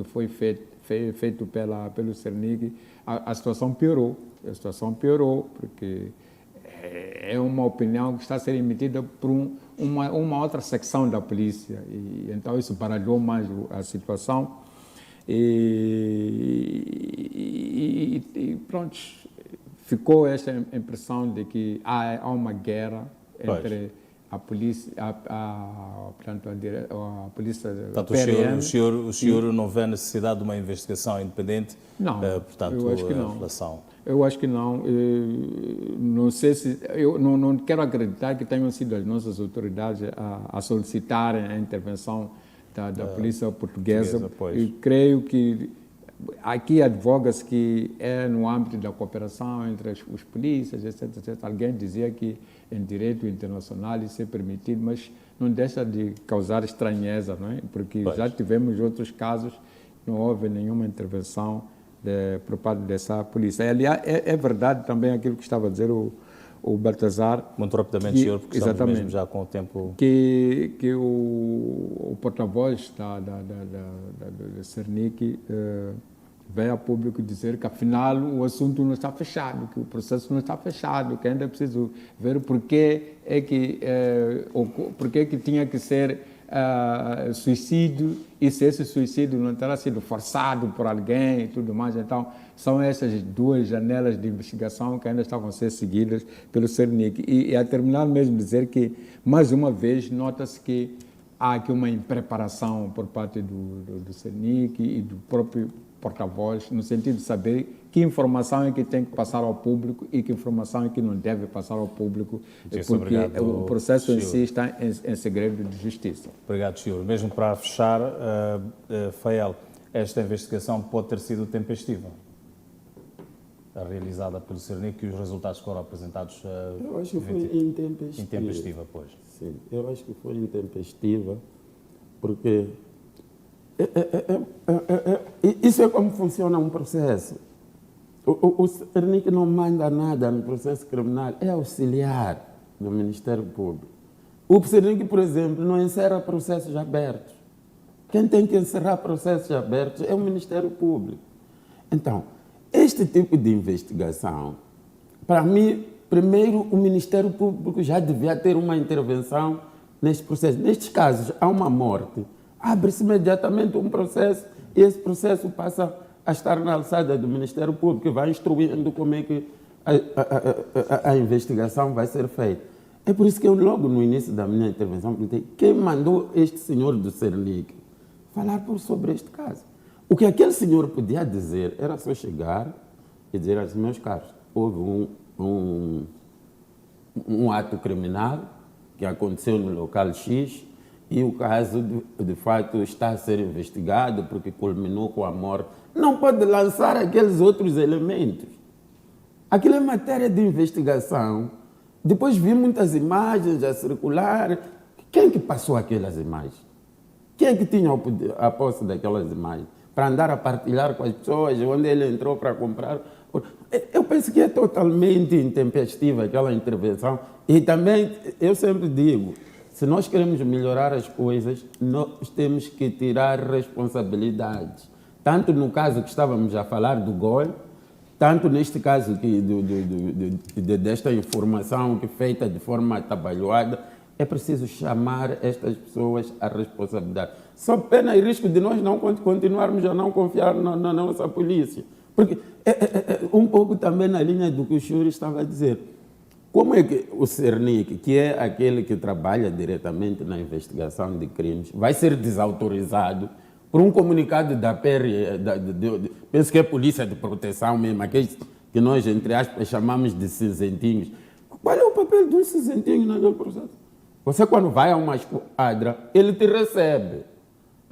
foi feito pelo Cernic, a situação piorou. A situação piorou porque é uma opinião que está a ser emitida por uma outra secção da polícia, e então isso baralhou mais a situação e pronto, ficou esta impressão de que há uma guerra entre a polícia, portanto, a polícia da PRM. O senhor não vê a necessidade de uma investigação independente? Não, portanto, eu acho que não. Relação. Eu acho que não. Não sei se... Eu não quero acreditar que tenham sido as nossas autoridades a solicitarem a intervenção da polícia portuguesa. E creio que aqui advoga-se que é no âmbito da cooperação entre os polícias, etc, etc. Alguém dizia que em direito internacional isso é permitido, mas não deixa de causar estranheza, não é? Porque já tivemos outros casos, não houve nenhuma intervenção por parte dessa polícia. Aliás, é verdade também aquilo que estava a dizer o Baltazar. Muito rapidamente, senhor, porque estamos mesmo já com o tempo... Que o porta-voz da Cernic veio a público dizer que, afinal, o assunto não está fechado, que o processo não está fechado, que ainda é preciso ver por que tinha que ser suicídio, e se esse suicídio não terá sido forçado por alguém e tudo mais. Então, são essas duas janelas de investigação que ainda estavam a ser seguidas pelo Cernic. E a terminar mesmo dizer que, mais uma vez, nota-se que há aqui uma impreparação por parte do Cernic e do próprio porta-voz, no sentido de saber que informação é que tem que passar ao público e que informação é que não deve passar ao público, porque o processo em si está em segredo de justiça. Obrigado, senhor. Mesmo para fechar, Fael, esta investigação pode ter sido tempestiva? realizada pelo Cernic e os resultados que foram apresentados Eu acho que foi intempestiva. intempestiva, pois. Sim, eu acho que foi intempestiva, porque isso é como funciona um processo. O Cernic não manda nada no processo criminal, é auxiliar do Ministério Público. O Cernic, por exemplo, não encerra processos abertos. Quem tem que encerrar processos abertos é o Ministério Público. Então, este tipo de investigação, para mim, primeiro o Ministério Público já devia ter uma intervenção neste processo. Nestes casos, há uma morte, abre-se imediatamente um processo e esse processo passa a estar na alçada do Ministério Público, que vai instruindo como é que a investigação vai ser feita. É por isso que eu, logo no início da minha intervenção, perguntei quem mandou este senhor do Cernic falar sobre este caso. O que aquele senhor podia dizer era só chegar e dizer assim, meus caros, houve um ato criminal que aconteceu no local X e o caso, de fato, está a ser investigado porque culminou com a morte. Não pode lançar aqueles outros elementos. Aquilo é matéria de investigação. Depois vi muitas imagens a circular. Quem que passou aquelas imagens? Quem é que tinha a posse daquelas imagens? Para andar a partilhar com as pessoas, onde ele entrou para comprar. Eu penso que é totalmente intempestiva aquela intervenção. E também, eu sempre digo, se nós queremos melhorar as coisas, nós temos que tirar responsabilidades. Tanto no caso que estávamos a falar do GOL, tanto neste caso desta informação que é feita de forma atabalhoada, é preciso chamar estas pessoas à responsabilidade. Só pena e risco de nós não continuarmos a não confiar na nossa polícia. Porque um pouco também na linha do que o senhor estava a dizer. Como é que o Cernic, que é aquele que trabalha diretamente na investigação de crimes, vai ser desautorizado por um comunicado da penso que é Polícia de Proteção mesmo, aqueles que nós, entre aspas, chamamos de cinzentinhos. Qual é o papel de um cinzentinho naquele processo? Você, quando vai a uma esquadra, ele te recebe.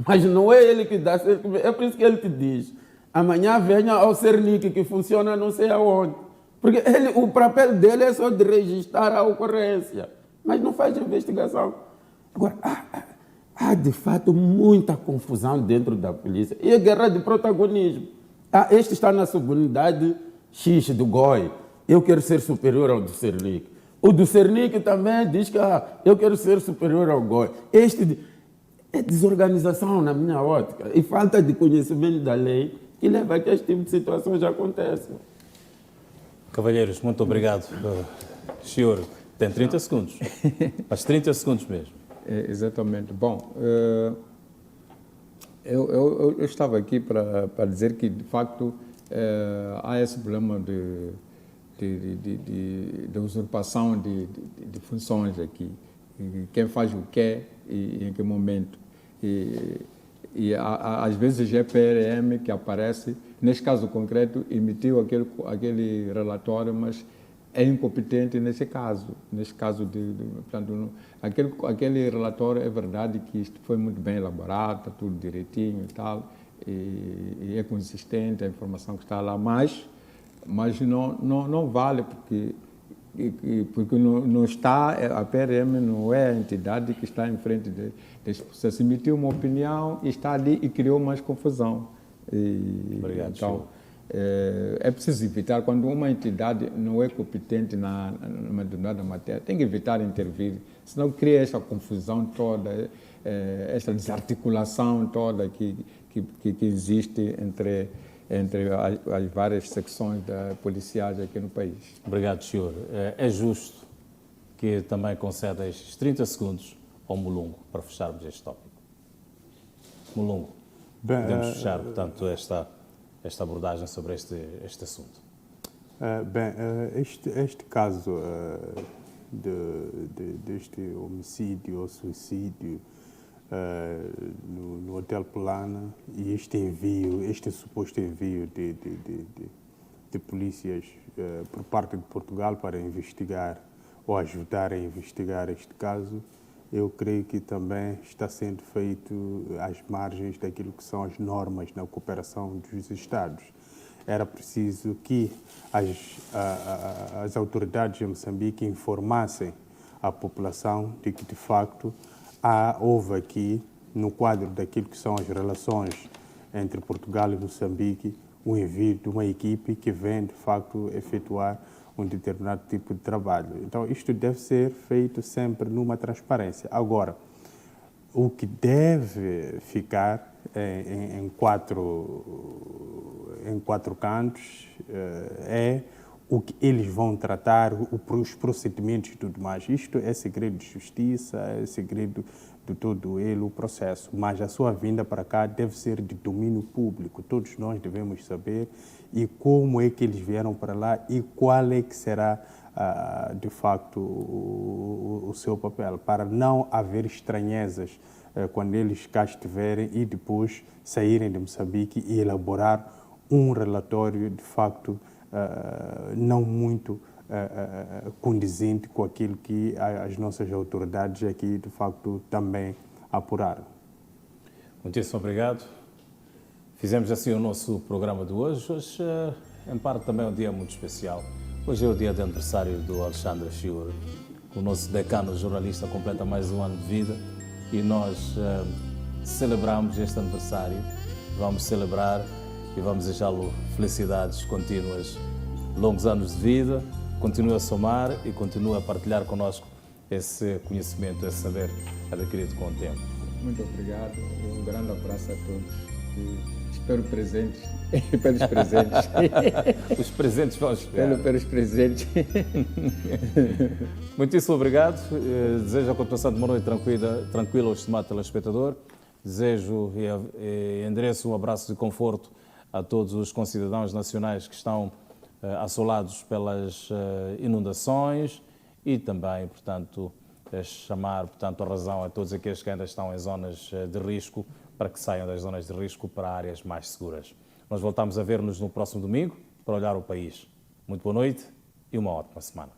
Mas não é ele que dá certidão. É por isso que ele te diz, amanhã venha ao Cernic, que funciona não sei aonde. Porque o papel dele é só de registrar a ocorrência, mas não faz investigação. Agora, há de fato muita confusão dentro da polícia e a guerra de protagonismo. Este está na subunidade X do GOI, eu quero ser superior ao do Cernic. O do Cernic também diz que eu quero ser superior ao GOI. Este é desorganização na minha ótica e falta de conhecimento da lei que leva a que este tipo de situações aconteçam. Cavalheiros, muito obrigado. Senhor, tem 30 segundos. Mas 30 segundos mesmo. Exatamente. Bom, eu estava aqui para dizer que, de facto, há esse problema de usurpação de funções aqui. Quem faz o quê e em que momento. E às vezes o GPRM que aparece, neste caso concreto, emitiu aquele relatório, mas é incompetente nesse caso. Nesse caso, portanto, aquele relatório é verdade que isto foi muito bem elaborado, está tudo direitinho e tal, e é consistente a informação que está lá, mas não vale porque não está, a PRM não é a entidade que está em frente desse processo. Emitiu uma opinião e está ali e criou mais confusão. Obrigado, então, é preciso evitar, quando uma entidade não é competente numa determinada matéria, tem que evitar intervir, senão cria essa confusão toda, essa desarticulação toda que existe entre as várias secções policiais aqui no país. Obrigado, senhor. É justo que também conceda estes 30 segundos ao Mulungo para fecharmos este tópico. Mulungo, podemos fechar, portanto, esta abordagem sobre este assunto. Este caso deste homicídio ou suicídio no Hotel Plana e este suposto envio de polícias por parte de Portugal para investigar ou ajudar a investigar este caso, eu creio que também está sendo feito às margens daquilo que são as normas na cooperação dos Estados. era preciso que as autoridades de Moçambique informassem a população de que, de facto, houve aqui, no quadro daquilo que são as relações entre Portugal e Moçambique, o envio de uma equipe que vem, de facto, efetuar um determinado tipo de trabalho. Então, isto deve ser feito sempre numa transparência. Agora, o que deve ficar em quatro cantos é o que eles vão tratar, os procedimentos e tudo mais. Isto é segredo de justiça, é segredo de todo ele, o processo. Mas a sua vinda para cá deve ser de domínio público. Todos nós devemos saber e como é que eles vieram para lá e qual é que será, de facto, o seu papel, para não haver estranhezas quando eles cá estiverem e depois saírem de Moçambique e elaborar um relatório, de facto, não muito condizente com aquilo que as nossas autoridades aqui, de facto, também apuraram. Muitíssimo obrigado. Fizemos assim o nosso programa de hoje. Hoje, em parte, também é um dia muito especial. Hoje é o dia de aniversário do Alexandre Chiur. O nosso decano jornalista completa mais um ano de vida e nós celebramos este aniversário. Vamos celebrar e vamos desejá-lo felicidades contínuas, longos anos de vida, continue a somar e continue a partilhar connosco esse conhecimento, esse saber adquirido com o tempo. Muito obrigado e um grande abraço a todos. E espero presentes, pelos presentes. Os presentes vão chegar. Pelos presentes. Muitíssimo obrigado. Desejo a continuação de uma noite tranquila ao estimado telespectador. Desejo e endereço um abraço de conforto a todos os concidadãos nacionais que estão assolados pelas inundações e também, portanto, chamar, portanto, a razão a todos aqueles que ainda estão em zonas de risco para que saiam das zonas de risco para áreas mais seguras. Nós voltamos a ver-nos no próximo domingo para olhar o país. Muito boa noite e uma ótima semana.